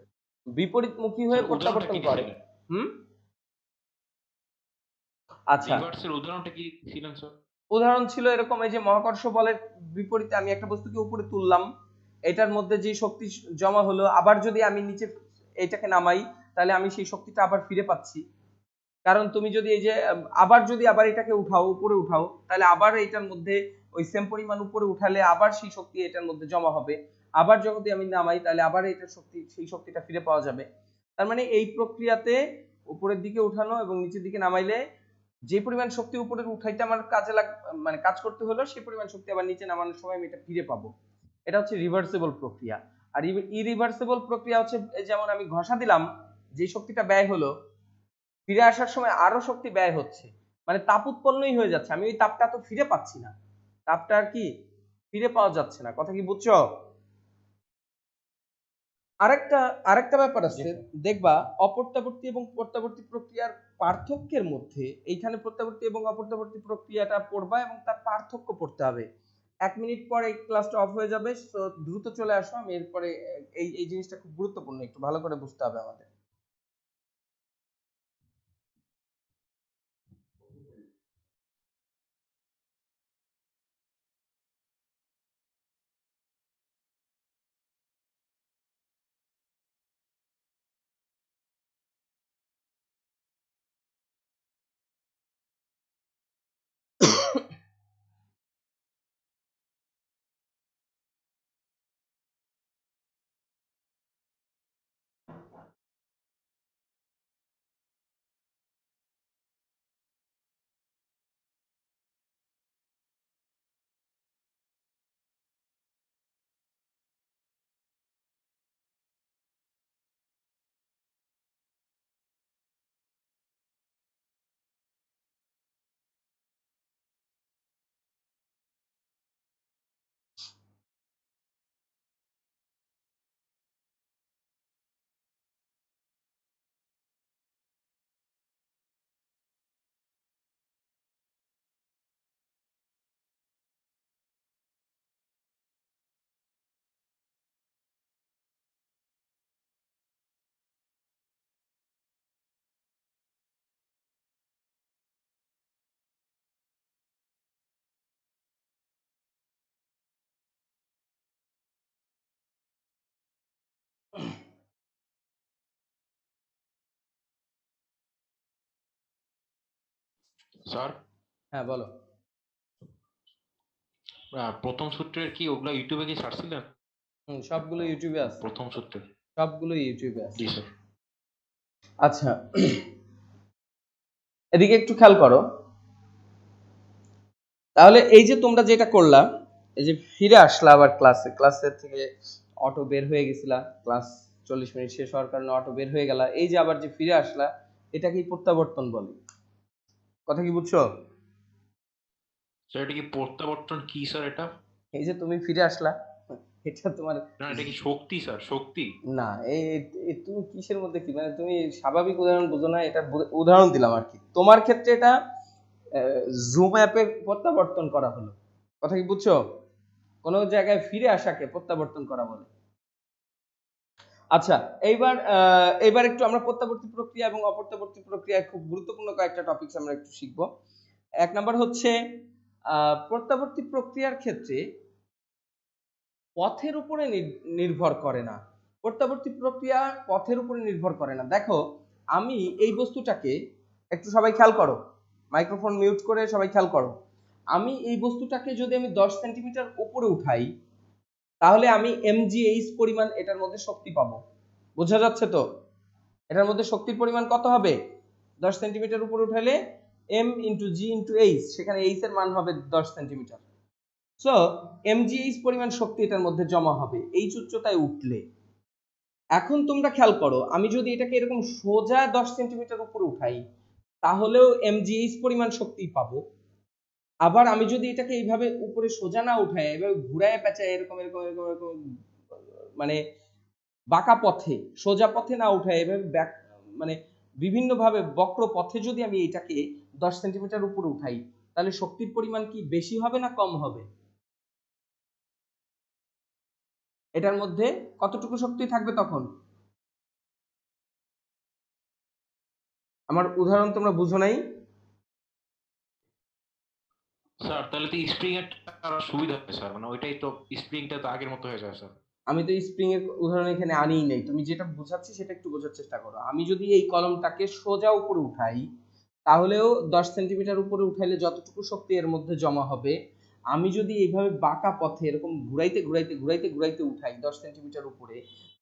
বিপরীতমুখী হয়ে স্যার, উদাহরণটা প্রত্যাবর্তন কি করে। দিছিলেন? হুম, আচ্ছা। রিভার্সের উদাহরণটা কি ছিলেন স্যার? উদাহরণ ছিল এরকম, এই যে মহাকর্ষ বলের বিপরীতে আমি একটা বস্তুকে উপরে তুললাম, এটার মধ্যে যে শক্তি জমা হলো, আবার যদি আমি নিচে এটাকে নামাই তাহলে আমি সেই শক্তিটা আবার ফিরে পাচ্ছি। কারণ তুমি যদি এই যে আবার এটাকে উঠাও, উপরে উঠাও, তাহলে আবার এটার মধ্যে ওই সেম পরিমাণ উপরে উঠালে আবার সেই শক্তি এটার মধ্যে জমা হবে। আবার যদি আমি নামাই তাহলে আবার এটার শক্তি সেই শক্তিটা ফিরে পাওয়া যাবে। তার মানে এই প্রক্রিয়াতে উপরের দিকে উঠানো এবং নিচের দিকে নামাইলে যে পরিমাণ শক্তি উপরে উঠাইতে আমার মানে কাজ করতে হলো সেই পরিমাণ শক্তি আবার নিচে নামানোর সময় আমি এটা ফিরে পাবো। এটা হচ্ছে রিভার্সিবল প্রক্রিয়া। আর ইরিভার্সিবল প্রক্রিয়া হচ্ছে যেমন আমি ঘষা দিলাম, যে শক্তিটা ব্যয় হলো ফিরে আসার সময় আরো শক্তি ব্যয় হচ্ছে, মানে তাপ উৎপন্নই হয়ে যাচ্ছে, আমি ওই তাপটা তো ফিরে পাচ্ছি না, তাপটা আর কি ফিরে পাওয়া যাচ্ছে না। কথা কি বুঝছো? আরেকটা আরেকটা ব্যাপার আছে, দেখবা অপ্রত্যাবর্তী এবং প্রত্যাবর্তী প্রক্রিয়ার পার্থক্যের মধ্যে এইখানে প্রত্যাবর্তী এবং অপ্রত্যাবর্তী প্রক্রিয়াটা পড়বা এবং তার পার্থক্য পড়তে হবে। 1 মিনিট পরে এই ক্লাসটা অফ হয়ে যাবে, তো দ্রুত চলে আসো। আমি এরপরে এই এই জিনিসটা খুব গুরুত্বপূর্ণ, একটু ভালো করে বুঝতে হবে আমাদের। স্যার হ্যাঁ বলো। প্রথম সূত্রের কি ওগুলা ইউটিউবে কি ছাড়ছিলেন? সবগুলো ইউটিউবে আছে, প্রথম সূত্রের? সবগুলো ইউটিউবে আছে। জি স্যার। আচ্ছা, এদিকে একটু খেয়াল করো। তাহলে এই যে তোমরা যেটা করলা, এই যে ফিরে আসলা আবার ক্লাসের থেকে অটো বের হয়ে গেছিলা, ক্লাস 40 মিনিট শেষ হওয়ার কারণে অটো বের হয়ে গেলা, এই যে আবার যে ফিরে আসলা, এটাকেই প্রত্যাবর্তন বলে। কথা কি বুঝছো? স্যার এটা কি প্রত্যাবর্তন কি স্যার এটা? এই যে তুমি ফিরে আসলা, এটা তোমার না এটা কি শক্তি স্যার, শক্তি? না, তুমি কিসের মধ্যে কি, মানে তুমি স্বাভাবিক উদাহরণ বুঝো না, এটা উদাহরণ দিলাম আর কি। তোমার ক্ষেত্রে এটা জুম অ্যাপে প্রত্যাবর্তন করা হলো। কথা কি বুঝছো? কোন জায়গায় ফিরে আসাকে প্রত্যাবর্তন করা বলে। আচ্ছা, এইবার একটু আমরা প্রত্যাবর্তী প্রক্রিয়া এবং অপ্রত্যাবর্তী প্রক্রিয়ায় খুব গুরুত্বপূর্ণ কয়েকটা টপিকস আমরা একটু শিখবো। এক নাম্বার হচ্ছে প্রত্যাবর্তী প্রক্রিয়ার ক্ষেত্রে পথের উপরে নির্ভর করে না। প্রত্যাবর্তী প্রক্রিয়া পথের উপরে নির্ভর করে না। দেখো, আমি এই বস্তুটাকে একটু সবাই খেয়াল করো, মাইক্রোফোন মিউট করে সবাই খেয়াল করো। আমি এই বস্তুটাকে যদি আমি 10 সেন্টিমিটার উপরে উঠাই, তাহলে আমি mgh পরিমাণ এটার মধ্যে শক্তি পাবো। বোঝা যাচ্ছে তো? এটার মধ্যে শক্তির পরিমাণ কত হবে? 10 সেন্টিমিটার উপরে উঠাইলে m × g × h, সেখানে h এর মান হবে 10 সেন্টিমিটার। সো mgh পরিমাণ শক্তি এটার মধ্যে জমা হবে এই উচ্চতায় উঠলে। এখন তোমরা খেয়াল করো, আমি যদি এটাকে এরকম সোজা 10 সেন্টিমিটার উপরে উঠাই, তাহলেও mgh পরিমাণ শক্তি পাবো। আবার আমি যদি এটাকে এইভাবে উপরে সোজা না উঠাই, এভাবে ঘুরায় পেঁচায় এরকম এরকম এরকম এরকম, মানে বাঁকা পথে, সোজা পথে না উঠায় এভাবে মানে বিভিন্ন ভাবে বক্র পথে যদি আমি এটাকে 10 সেন্টিমিটার উপরে উঠাই, তাহলে শক্তির পরিমাণ কি বেশি হবে না কম হবে? এটার মধ্যে কতটুকু শক্তি থাকবে তখন? আমার উদাহরণ তোমরা বুঝো নাই? স্যার তাহলে তো স্প্রিং এর সুবিধা হবে স্যার, মানে ওইটাই তো, স্প্রিংটা তো আগের মতো হয়ে যায় স্যার। আমি তো স্প্রিং এর উদাহরণ এখানে আনিই নাই, তুমি যেটা বোঝাচ্ছি সেটা একটু বোঝার চেষ্টা করো। আমি যদি এই কলমটাকে সোজা উপরে উঠাই, তাহলেও 10 সেন্টিমিটার উপরে উঠাইলে যতটুকু শক্তি এর মধ্যে জমা হবে, আমি যদি এইভাবে বাঁকা পথে এরকম ঘুরাইতে ঘুরাইতে ঘুরাইতে ঘুরাইতে উঠাই 10 সেন্টিমিটার উপরে,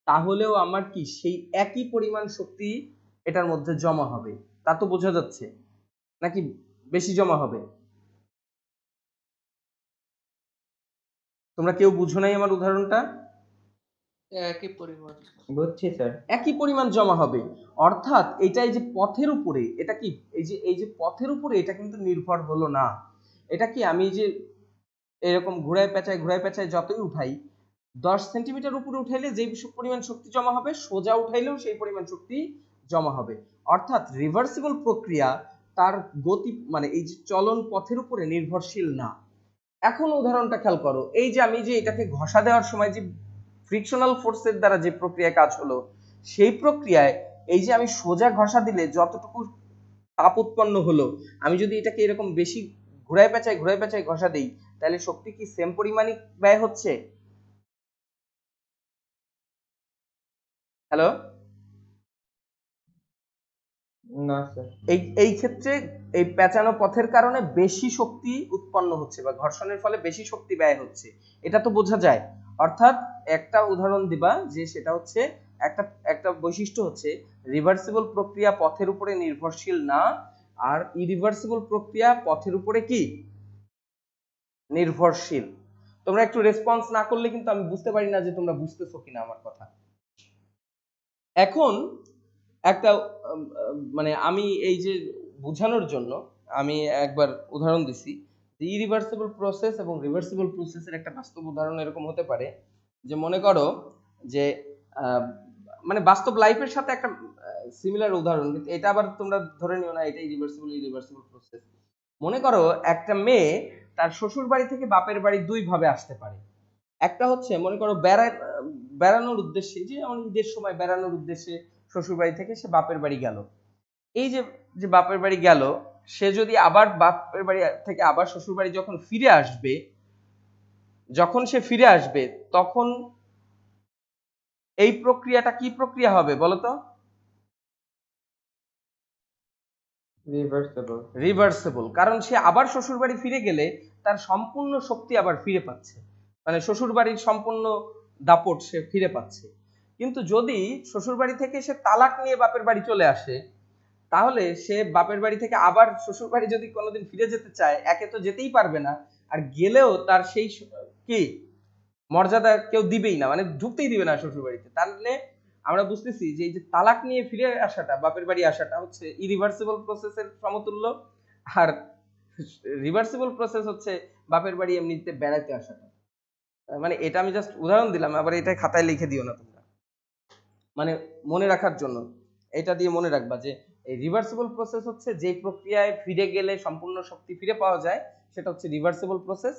তাহলেও আমার কি সেই একই পরিমাণ শক্তি এটার মধ্যে জমা হবে। তা তো বোঝা যাচ্ছে নাকি বেশি জমা হবে? তোমরা কেউ বুঝো নাই আমার উদাহরণটা? একই পরিমাণ। বুঝছি স্যার। একই পরিমাণ জমা হবে। অর্থাৎ এটা এই যে পথের উপরে, এটা কি এই যে পথের উপরে এটা কিন্তু নির্ভর হলো না। এটা কি আমি যে এরকম ঘুরায় পেঁচায় যতই উঠাই, 10 সেন্টিমিটার উপরে উঠাইলে যে পরিমাণ শক্তি জমা হবে, সোজা উঠাইলেও সেই পরিমাণ শক্তি জমা হবে। অর্থাৎ রিভার্সিবল প্রক্রিয়া তার গতি, মানে এই যে চলন পথের উপরে নির্ভরশীল না। এখন উদাহরণটা খেয়াল করো, এই যে আমি যে এটাকে ঘষা দেওয়ার সময় যে ফ্রিকশনাল ফোর্সের দ্বারা যে প্রক্রিয়ায় কাজ হলো, সেই প্রক্রিয়ায় এই যে আমি সোজা ঘষা দিলে যতটুকু তাপ উৎপন্ন হলো, আমি যদি এটাকে এরকম বেশি ঘুরায় পেঁচায় ঘষা দেই, তাহলে শক্তি কি সেম পরিমাণই ব্যয় হচ্ছে? হ্যালো? না স্যার। এই ক্ষেত্রে এই পেঁচানো পথের কারণে বেশি শক্তি উৎপন্ন হচ্ছে বা ঘর্ষণের ফলে বেশি শক্তি ব্যয় হচ্ছে, এটা তো বোঝা যায়। অর্থাৎ একটা উদাহরণ দিবা যে সেটা হচ্ছে একটা একটা বৈশিষ্ট্য হচ্ছে রিভার্সিবল প্রক্রিয়া পথের উপরে নির্ভরশীল না, আর ইরিভার্সিবল প্রক্রিয়া পথের উপরে কি নির্ভরশীল। তোমরা একটু রেসপন্স না করলে কিন্তু আমি বুঝতে পারি না যে তোমরা বুঝতেছো কিনা আমার কথা। এখন একটা মানে আমি এই যে বোঝানোর জন্য আমি একবার উদাহরণ দিছি যে ইরিভার্সিবল প্রসেস এবং রিভার্সিবল প্রসেসের একটা বাস্তব উদাহরণ এরকম হতে পারে যে, মনে করো যে মানে বাস্তব লাইফের সাথে একটা সিমিলার উদাহরণ, কিন্তু এটা আবার তোমরা ধরে নিও না এটাই ইরিভার্সিবল প্রসেস। মনে করো একটা মেয়ে তার শ্বশুর বাড়ি থেকে বাপের বাড়ি দুই ভাবে আসতে পারে। একটা হচ্ছে মনে করো বেড়ানোর উদ্দেশ্যে, যে যেমন ঈদের সময় বেড়ানোর উদ্দেশ্যে শ্বশুর বাড়ি থেকে সে বাপের বাড়ি গেল। এই যে যে বাপের বাড়ি গেল, সে যদি আবার বাপের বাড়ি থেকে আবার শ্বশুর বাড়ি যখন সে ফিরে আসবে, তখন এই প্রক্রিয়াটা কি প্রক্রিয়া হবে বলো তো? রিভার্সেবল। রিভার্সেবল, কারণ সে আবার শ্বশুরবাড়ি ফিরে গেলে তার সম্পূর্ণ শক্তি আবার ফিরে পাচ্ছে, মানে শ্বশুরবাড়ির সম্পূর্ণ দাপট সে ফিরে পাচ্ছে। কিন্তু যদি শ্বশুরবাড়ি থেকে সে তালাক নিয়ে বাপের বাড়ি চলে আসে, তাহলে সে বাপের বাড়ি থেকে আবার শ্বশুরবাড়ি যদি কোনোদিন ফিরে যেতে চায়, একে তো যেতেই পারবে না, আর গেলেও তার সেই কি মর্যাদা কেউ দিবেই না, মানে ঢুকতেই দিবে না শ্বশুরবাড়িতে। তাহলে আমরা বুঝতেছি যে এই যে তালাক নিয়ে ফিরে আসাটা, বাপের বাড়ি আসাটা হচ্ছে ইরিভার্সিবল প্রসেসের সমতুল্য, আর রিভার্সিবল প্রসেস হচ্ছে বাপের বাড়ি এমনিতে বেড়াতে আসাটা। মানে এটা আমি জাস্ট উদাহরণ দিলাম, আবার এটা খাতায় লিখে দিও না তোমরা, মানে মনে রাখার জন্য এটা দিয়ে মনে রাখবা যে এই রিভার্সিবল প্রসেস হচ্ছে যে প্রক্রিয়ায় ফিরে গেলে সম্পূর্ণ শক্তি ফিরে পাওয়া যায়, সেটা হচ্ছে রিভার্সিবল প্রসেস।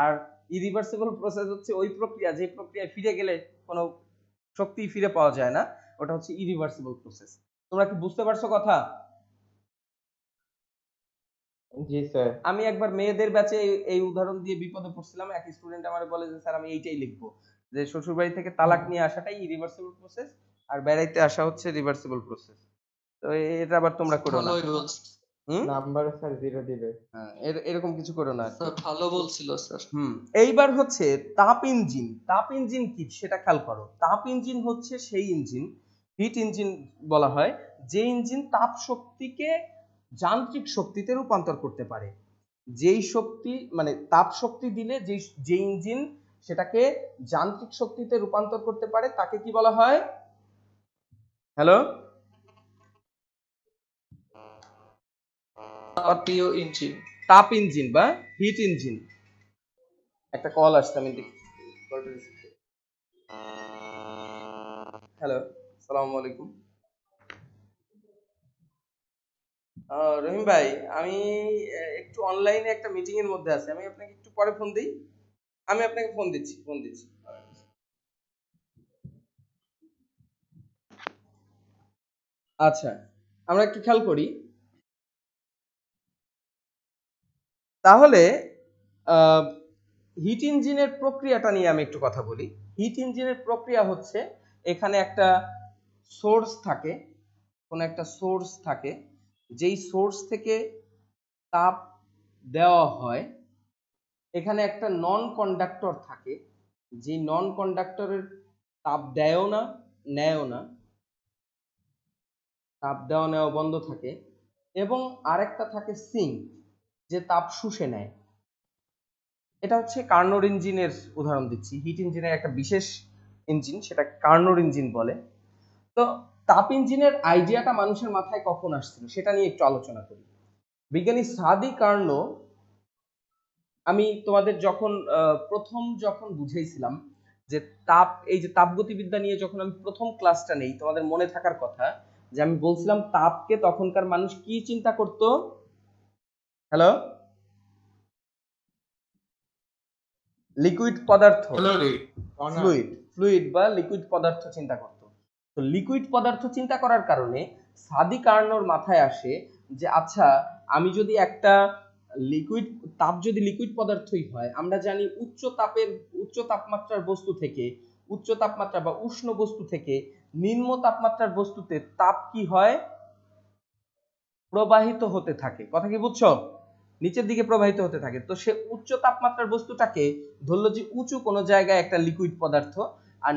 আর ইরিভার্সিবল প্রসেস হচ্ছে ওই প্রক্রিয়া যে প্রক্রিয়ায় ফিরে গেলে কোনো শক্তি ফিরে পাওয়া যায় না, ওটা হচ্ছে ইরিভার্সিবল প্রসেস। তোমরা কি বুঝতে পারছো কথা? জি স্যার। আমি একবার মেয়েদের ব্যাচে এই উদাহরণ দিয়ে বিপদে পড়ছিলাম। এক স্টুডেন্ট আমারে বলে যে স্যার আমি এইটাই লিখবো, যে শ্বশুরবাড়ি থেকে তালাক নিয়ে আসাটাই ইরিভার্সিবল প্রসেস, আর বেড়াইতে আসা হচ্ছে রিভার্সিবল প্রসেস। তো এটা আবার তোমরা করো না। ভালোই বলছে নাম্বার স্যার 0 দিবে। হ্যাঁ, এরকম কিছু করো না। স্যার, ভালো বলছিল স্যার। এইবার হচ্ছে তাপ ইঞ্জিন। তাপ ইঞ্জিন কি সেটা খেয়াল করো। তাপ ইঞ্জিন হচ্ছে সেই ইঞ্জিন, হিট ইঞ্জিন বলা হয়, যে ইঞ্জিন তাপ শক্তিকে যান্ত্রিক শক্তিতে রূপান্তর করতে পারে। যেই শক্তি মানে তাপ শক্তি দিলে যে ইঞ্জিন সেটাকে যান্ত্রিক শক্তিতে রূপান্তর করতে পারে তাকে কি বলা হয়? হ্যালো, তাপীয় ইঞ্জিন। তাপ ইঞ্জিন বা হিট ইঞ্জিন। একটা কল আসছে, আমি দেখি। হ্যালো, আসসালামু আলাইকুম। রহিম ভাই, আমি একটু অনলাইনে একটা মিটিং এর মধ্যে আছি, আমি আপনাকে একটু পরে ফোন দিই। আমি আপনাকে ফোন দিচ্ছি। আচ্ছা, আমরা একটু খেয়াল করি তাহলে। হিট ইঞ্জিনের প্রক্রিয়াটা নিয়ে আমি একটু কথা বলি। হিট ইঞ্জিনের প্রক্রিয়া হচ্ছে, এখানে একটা সোর্স থাকে, কোন একটা সোর্স থাকে, যেই সোর্স থেকে তাপ দেওয়া হয়। এখানে একটা নন কন্ডাক্টর থাকে, যে নন কন্ডাক্টরের তাপ দেয়ও না নেয়ও না, তাপ দেওয়া নেওয়া বন্ধ থাকে। এবং আরেকটা থাকে সিঙ্ক, যে তাপ শুষে নেয়। এটা হচ্ছে কার্নোট ইঞ্জিনের উদাহরণ দিচ্ছি। হিট ইঞ্জিনের একটা বিশেষ ইঞ্জিন, সেটা কার্নোট ইঞ্জিন বলে। তো তাপ ইঞ্জিনের আইডিয়াটা মানুষের মাথায় কখন আসছিল সেটা নিয়ে একটু আলোচনা করি। বিজ্ঞানী সাদি কার্নো, আমি তোমাদের প্রথম যখন বুঝাইছিলাম যে এই যে তাপগতিবিদ্যা নিয়ে যখন আমি প্রথম ক্লাসটা নেই, তোমাদের মনে থাকার কথা যে আমি বলছিলাম তাপকে তখনকার মানুষ কি চিন্তা করত? হ্যালো, লিকুইড পদার্থ, ফ্লুইড বা লিকুইড পদার্থ চিন্তা করত। তো লিকুইড পদার্থ চিন্তা করার কারণে সাদি কার্নোর মাথায় আসে যে আচ্ছা, আমি যদি একটা তাপ যদি লিকুইড পদার্থই হয়, আমরা জানি উচ্চ তাপমাত্রার বস্তু থেকে, উচ্চ তাপমাত্রা বা উষ্ণ বস্তু থেকে নিম্ন তাপমাত্রার বস্তুতে তাপ কি হয়? প্রবাহিত হতে থাকে। কথা কি বুঝছো? নিচের দিকে প্রবাহিত হতে থাকে। তো সে উচ্চ তাপমাত্রার বস্তুটাকে ধরলো যে উঁচু কোনো জায়গায় একটা লিকুইড পদার্থ, আর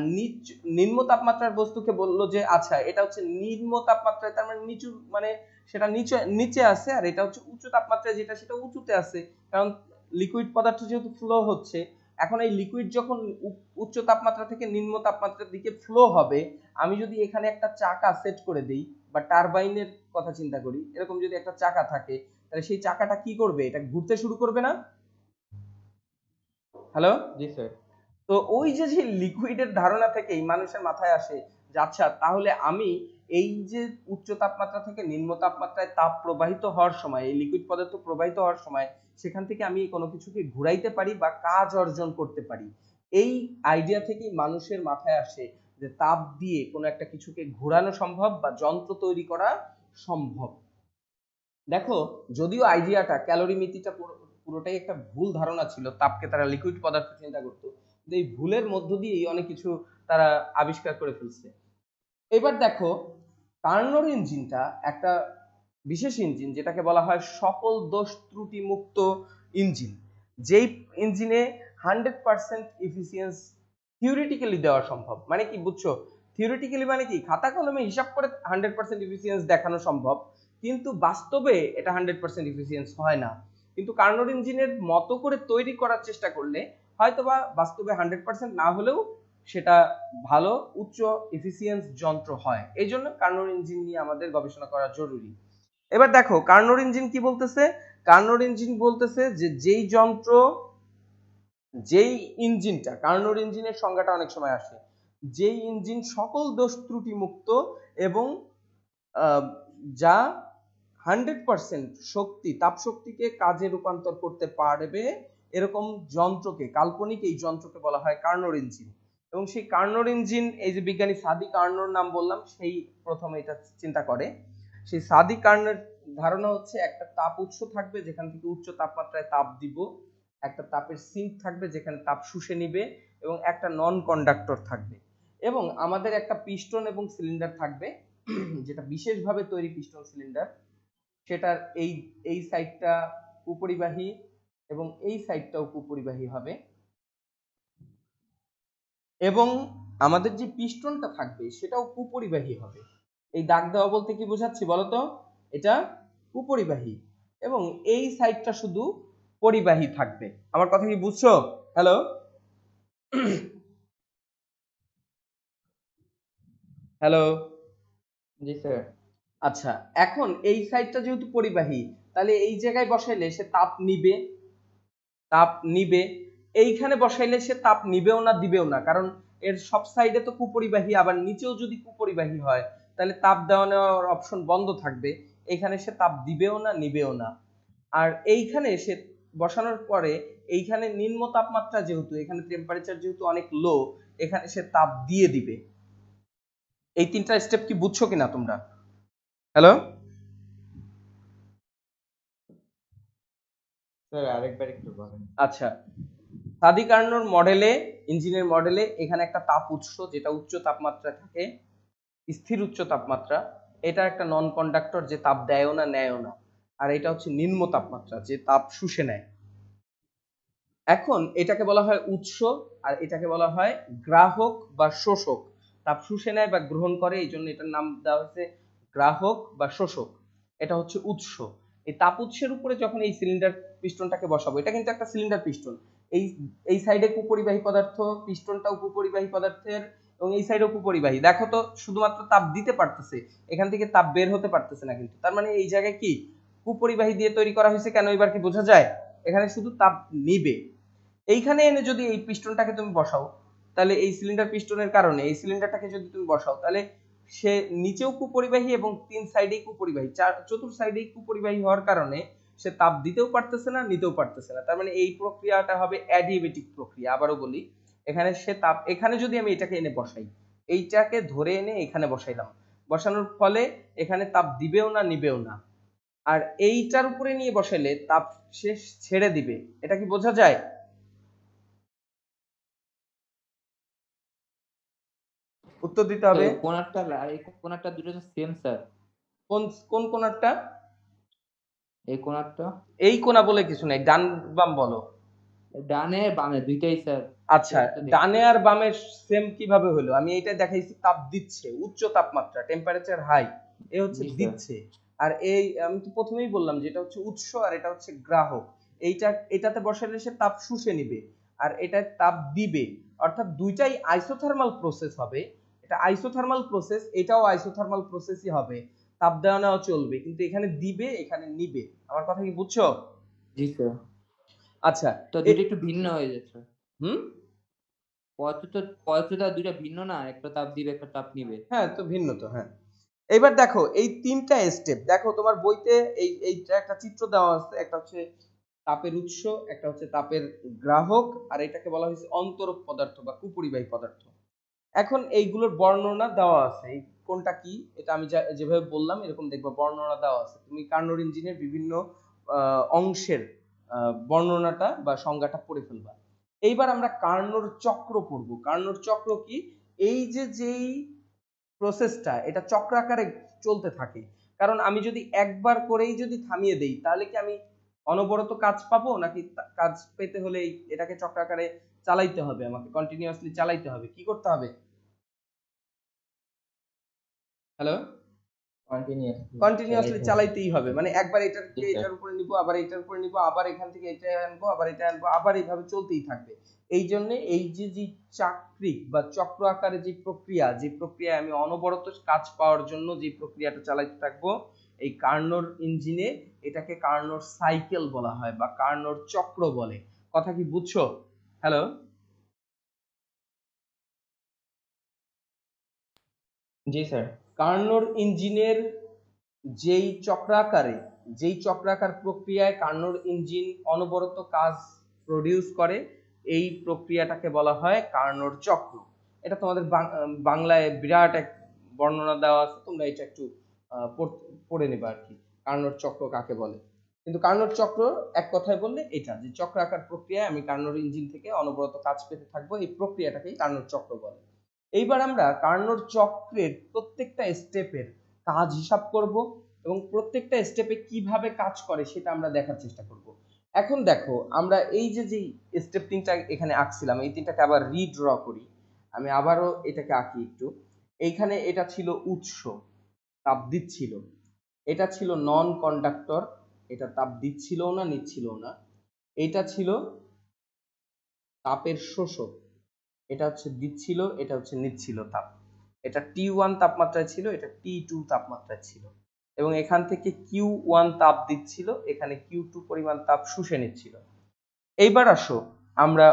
নিম্ন তাপমাত্রার বস্তুকে বললো যে আচ্ছা, এটা হচ্ছে নিম্ন তাপমাত্রায়, তার মানে নিচু, মানে সেটা নিচে আছে, আর এটা হচ্ছে উচ্চ তাপমাত্রায় যেটা সেটা উঁচুতে আছে। কারণ লিকুইড পদার্থ যেহেতু ফ্লো হচ্ছে, এখন এই লিকুইড যখন উচ্চ তাপমাত্রা থেকে নিম্ন তাপমাত্রার দিকে ফ্লো হবে, আমি যদি এখানে একটা চাকা সেট করে দেই বা টারবাইনের কথা চিন্তা করি, এরকম যদি একটা চাকা থাকে, তাহলে সেই চাকাটা কি করবে? এটা ঘুরতে শুরু করবে না? হ্যালো, জি স্যার। তো ওই যে লিকুইডের ধারণা থেকেই মানুষের মাথায় আসে যে আচ্ছা, তাহলে আমি এই যে উচ্চ তাপমাত্রা থেকে নিম্ন তাপমাত্রায় তাপ প্রবাহিত হওয়ার সময়, এই লিকুইড পদার্থ প্রবাহিত হওয়ার সময় সেখান থেকে আমি কোনো কিছুকে ঘুরাইতে পারি বা কাজ অর্জন করতে পারি। এই আইডিয়া থেকেই মানুষের মাথায় আসে যে তাপ দিয়ে কোনো একটা কিছুকে ঘোরানো সম্ভব বা যন্ত্র তৈরি করা সম্ভব। দেখো, যদিও আইডিয়াটা, ক্যালোরিমিতিটা পুরোটাই একটা ভুল ধারণা ছিল, তাপকে তারা লিকুইড পদার্থ চিন্তা করতো, কিন্তু এই ভুলের মধ্য দিয়েই অনেক কিছু তারা আবিষ্কার করে ফেলছে। এবার দেখো, কার্নোর ইঞ্জিনটা একটা বিশেষ ইঞ্জিন যেটাকে বলা হয় সকল দোষ ত্রুটি মুক্ত ইঞ্জিন, যেই ইঞ্জিনে 100% এফিসিয়েন্স থিওরিটিক্যালি দেওয়া সম্ভব। মানে কি বুঝছো? থিওরিটিক্যালি মানে কি, খাতা কলমে হিসাব করে 100% এফিসিয়েন্স দেখানো সম্ভব, কিন্তু বাস্তবে এটা 100% এফিসিয়েন্স হয় না। কিন্তু কার্নোট ইঞ্জিনের মতো করে তৈরি করার চেষ্টা করলে হয়তোবা বাস্তবে 100% না হলেও সেটা ভালো উচ্চ এফিসিয়েন্স যন্ত্র হয়। এই জন্য কার্নোট ইঞ্জিন নিয়ে আমাদের গবেষণা করা জরুরি। এবার দেখো কার্নোট ইঞ্জিন কি বলতেছে। কার্নোট ইঞ্জিন বলতেছে যে যেই ইঞ্জিনটা, কার্নোট ইঞ্জিনের সংজ্ঞাটা অনেক সময় আসে, যেই ইঞ্জিন সকল দোষ ত্রুটি মুক্ত এবং যা 100% শক্তি, তাপ শক্তিকে কাজে রূপান্তর করতে পারবে, এরকম যন্ত্রকে, কাল্পনিক এই যন্ত্রকে বলা হয় কার্নোট ইঞ্জিন। এবং সেই কার্নোট ইঞ্জিন, এই যে বিজ্ঞানী সাদি কার্নোর নাম বললাম, সেই প্রথমে এটা চিন্তা করে। সেই সাদি কার্নোর ধারণা হচ্ছে একটা তাপ উৎস থাকবে যেখান থেকে উচ্চ তাপমাত্রায় তাপ দিব, একটা তাপের সিঙ্ক থাকবে যেখানে তাপ শুষে নিবে, এবং একটা নন কন্ডাক্টর থাকবে, এবং আমাদের একটা পিস্টন এবং সিলিন্ডার থাকবে যেটা বিশেষভাবে তৈরি পিস্টন সিলিন্ডার, সেটার এই সাইডটা কুপরিবাহী এবং এই সাইডটাও কুপরিবাহী হবে। এবং আমাদের যে পিস্টনটা থাকবে সেটাও কুপরিবাহী হবে। এই দাগ দেওয়া বলতে কি বোঝাচ্ছি বলতো? এটা কুপরিবাহী এবং এই সাইডটা শুধু পরিবাহী থাকবে। আমার কথা কি বুঝছো? Hello, hello. জি স্যার। আচ্ছা, এখন এই সাইডটা যেহেতু পরিবাহী, তাহলে এই জায়গায় বসাইলে সে তাপ নিবে, তাপ নিবে। এইখানে বসাইলে সে তাপ নিবেও না দিবেও না, কারণ এর সব সাইডে তো কুপরিবাহী, আবার নিচেও যদি কুপরিবাহী হয় তাহলে তাপ দেওয়া নেওয়ার অপশন বন্ধ থাকবে। এখানে সে তাপ দিবেও না নিবেও না। আর এইখানে সে বসানোর পরে এইখানে নিম্ন তাপমাত্রা যেহেতু, এখানে টেম্পারেচার যেহেতু অনেক লো, এখানে সে তাপ দিয়ে দিবে। এই তিনটা স্টেপ কি বুঝছো কিনা তোমরা? হ্যালো, স্যার আরেকবার একটু বলেন। আচ্ছা, সাদি কার্নোর মডেলে, ইঞ্জিনের মডেলে এখানে একটা তাপ উৎস যেটা উচ্চ তাপমাত্রা থাকে, স্থির উচ্চ তাপমাত্রা, এটা একটা নন কন্ডাক্টর যে তাপ দেয়ও না নেয়ও না, আর এটা হচ্ছে নিম্ন তাপমাত্রা যে তাপ শুষে নেয়। এখন এটাকে বলা হয় উৎস আর এটাকে বলা হয় গ্রাহক বা শোষক। তাপ শুষে নেয় বা গ্রহণ করে, এই জন্য এটার নাম দেওয়া হয়েছে গ্রাহক বা শোষক। এটা হচ্ছে উৎস। এই তাপ উৎসের উপরে যখন এই সিলিন্ডার পিস্টনটাকে বসাবো, এটা কিন্তু একটা সিলিন্ডার পিস্টন, এই এই সাইডে কুপরিবাহী পদার্থ, পিস্টনটাও কুপরিবাহী পদার্থের, এবং এই সাইডেও কুপরিবাহী। দেখো তো শুধুমাত্র তাপ দিতে পারতেছে, এখান থেকে তাপ বের হতে পারতেছে না, কিন্তু তার মানে এই জায়গায় কি কুপরিবাহী দিয়ে তৈরি করা হয়েছে কেন, এবার কি বোঝা যায়? এখানে শুধু তাপ নিবে। এইখানে এনে যদি এই পিস্টনটাকে তুমি বসাও, তাহলে এই সিলিন্ডার পিস্টনের কারণে এই সিলিন্ডারটাকে যদি তুমি বসাও, তাহলে সে নিচেও কুপরিবাহী এবং তিন সাইডেই কুপরিবাহী, চতুর্থ সাইডেই কুপরিবাহী হওয়ার কারণে সে তাপ দিতেও পারতেছে না নিতেও পারতেছে না। তার মানে এই প্রক্রিয়াটা হবে অ্যাডিয়েবেটিক প্রক্রিয়া। আবারও বলি, এখানে সে তাপ, এখানে যদি আমি এটাকে এনে বসাই, এইটাকে ধরে এনে এখানে বসাইলাম, বসানোর ফলে এখানে তাপ দিবেও না নিবেও না, আর এইটার উপরে নিয়ে বসাইলে তাপ সে ছেড়ে দিবে। এটা কি বোঝা যায়? উত্তর দিতে হবে। কোনারটা দুটো তো সেম স্যার। কোন কোন কোণারটা? এই কোনারটা এই কোণা বলে কিছু নাই, ডান বাম বলো। ডানে বামে দুইটাই স্যার। আচ্ছা, ডানে আর বামে সেম কিভাবে হলো? আমি এইটা দেখাইছি তাপ দিচ্ছে, উচ্চ তাপমাত্রা, টেম্পারেচার হাই, এ হচ্ছে দিচ্ছে। আর এই আমি তো প্রথমেই বললাম যে এটা হচ্ছে উৎস আর এটা হচ্ছে গ্রাহক। এটাতে বসালে সে তাপ শুষে নিবে আর এটা তাপ দিবে, অর্থাৎ দুইটাই আইসোথার্মাল প্রসেস হবে। এটা আইসোথার্মাল প্রসেস, এটাও আইসোথার্মাল প্রসেসই হবে, তাপ দেওয়া নেওয়া চলবে, কিন্তু এখানে দিবে এখানে নিবে। আমার কথা কি বুঝছো? জি স্যার। আচ্ছা, তো দুটো একটু ভিন্ন হয়ে যাচ্ছে। পদার্থটা দুইটা ভিন্ন না, একটা তাপ দিবে একটা তাপ নিবে। হ্যাঁ, তো ভিন্ন তো, হ্যাঁ। এবার দেখো এই তিনটা স্টেপ, দেখো তোমার বইতে এইটা একটা চিত্র দেওয়া আছে, একটা হচ্ছে তাপের উৎস, একটা হচ্ছে তাপের গ্রাহক, আর এটাকে বলা হয়েছে অন্তরক পদার্থ বা কুপরিবাহী পদার্থ। এখন এইগুলোর বর্ণনা দেওয়া আছে, এই কোনটা কি এটা আমি যেভাবে বললাম এরকম দেখবা বর্ণনা দেওয়া আছে। তুমি কার্নোট ইঞ্জিনের বিভিন্ন অংশের বর্ণনাটা বা সংজ্ঞাটা পড়ে ফেলবা। এইবার আমরা কার্নোর চক্র পড়বো। কার্নোর চক্র কি? এই যে যেই প্রসেসটা, এটা চক্রাকারে চলতে থাকে, কারণ আমি যদি একবার করেই যদি থামিয়ে দেই তাহলে কি আমি অনবরত কাজ পাবো, নাকি কাজ পেতে হলে এটাকে চক্রাকারে চালাইতে হবে, আমাকে কন্টিনিউয়াসলি চালাইতে হবে, কি করতে হবে? হ্যালো, কন্টিনিউয়াসলি চালাইতেই হবে, মানে একবার এটাকে এটার উপরে নিব, আবার এটার উপরে নিব, আবার এখান থেকে এটা আনবো, আবার এটা আনবো, আবার এইভাবে চলতেই থাকবে। এই জন্য এই যে চাকরিক বা চক্র আকারে যে প্রক্রিয়া আমি অনবরত কাজ পাওয়ার জন্য যে প্রক্রিয়াটা চালাইতে থাকবো, এই কার্নোর ইঞ্জিনে এটাকে কার্নোর সাইকেল বলা হয় বা কার্নোর চক্র বলে। কথা কি বুঝছো? হ্যালো, জি স্যার। কার্নোর ইঞ্জিনের যেই চক্রাকার প্রক্রিয়ায় কার্নোর ইঞ্জিন অনবরত কাজ প্রডিউস করে, এই প্রক্রিয়াটাকে বলা হয় কার্নোর চক্র। এটা তোমাদের বাংলায় বিরাট এক বর্ণনা দেওয়া আছে, তোমরা এটা একটু পড়ে নেবে আর কি, কার্নোর চক্র কাকে বলে। কিন্তু কার্নোর চক্র এক কথায় বললে এটা, যে চক্রাকার প্রক্রিয়ায় আমি কার্নোর ইঞ্জিন থেকে অনবরত কাজ পেতে থাকবো, এই প্রক্রিয়াটাকেই কার্নোর চক্র বলে। এইবার আমরা কার্নোর চক্রের প্রত্যেকটা স্টেপের কাজ হিসাব করব এবং প্রত্যেকটা স্টেপে কিভাবে কাজ করে সেটা আমরা দেখার চেষ্টা করব। এখন দেখো, আমরা এই যে স্টেপ 3টা এখানে আঁকছিলাম, এই 3টাকে আবার রিড্র করি। আমি আবারও এটাকে আঁকি একটু। এইখানে এটা ছিল উৎস, তাপ দিচ্ছিল। এটা ছিল নন কন্ডাক্টর, এটা তাপ দিচ্ছিল না নিচ্ছিল না। এটা ছিল তাপের শোষক, এটা হচ্ছে দিচ্ছিল, এটা হচ্ছে নিচ্ছিল তাপ। এটা T1 তাপমাত্রায় ছিল, এটা T2 তাপমাত্রায় ছিল, এবং এখান থেকে Q1 তাপ দিচ্ছিল, এখানে Q2 পরিমাণ তাপ শুষে নিচ্ছিল। এইবার আসো আমরা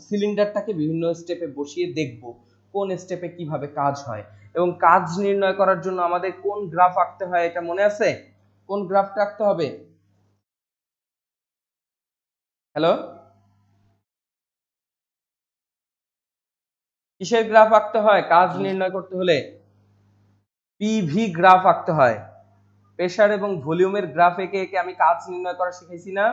সিলিন্ডারটাকে বিভিন্ন স্টেপে বসিয়ে দেখব কোন স্টেপে কিভাবে কাজ হয়, এবং কাজ নির্ণয় করার জন্য আমাদের কোন গ্রাফ আঁকতে হয় এটা মনে আছে? কোন গ্রাফটা আঁকতে হবে? হ্যালো, কিসের গ্রাফ আঁকতে হয় কাজ নির্ণয় করতে হলে? পিভি গ্রাফ আঁকতে হয়। প্রেসার এবং ভলিউমের গ্রাফ এঁকে এঁকে আমি কাজ নির্ণয় করা শিখেছি না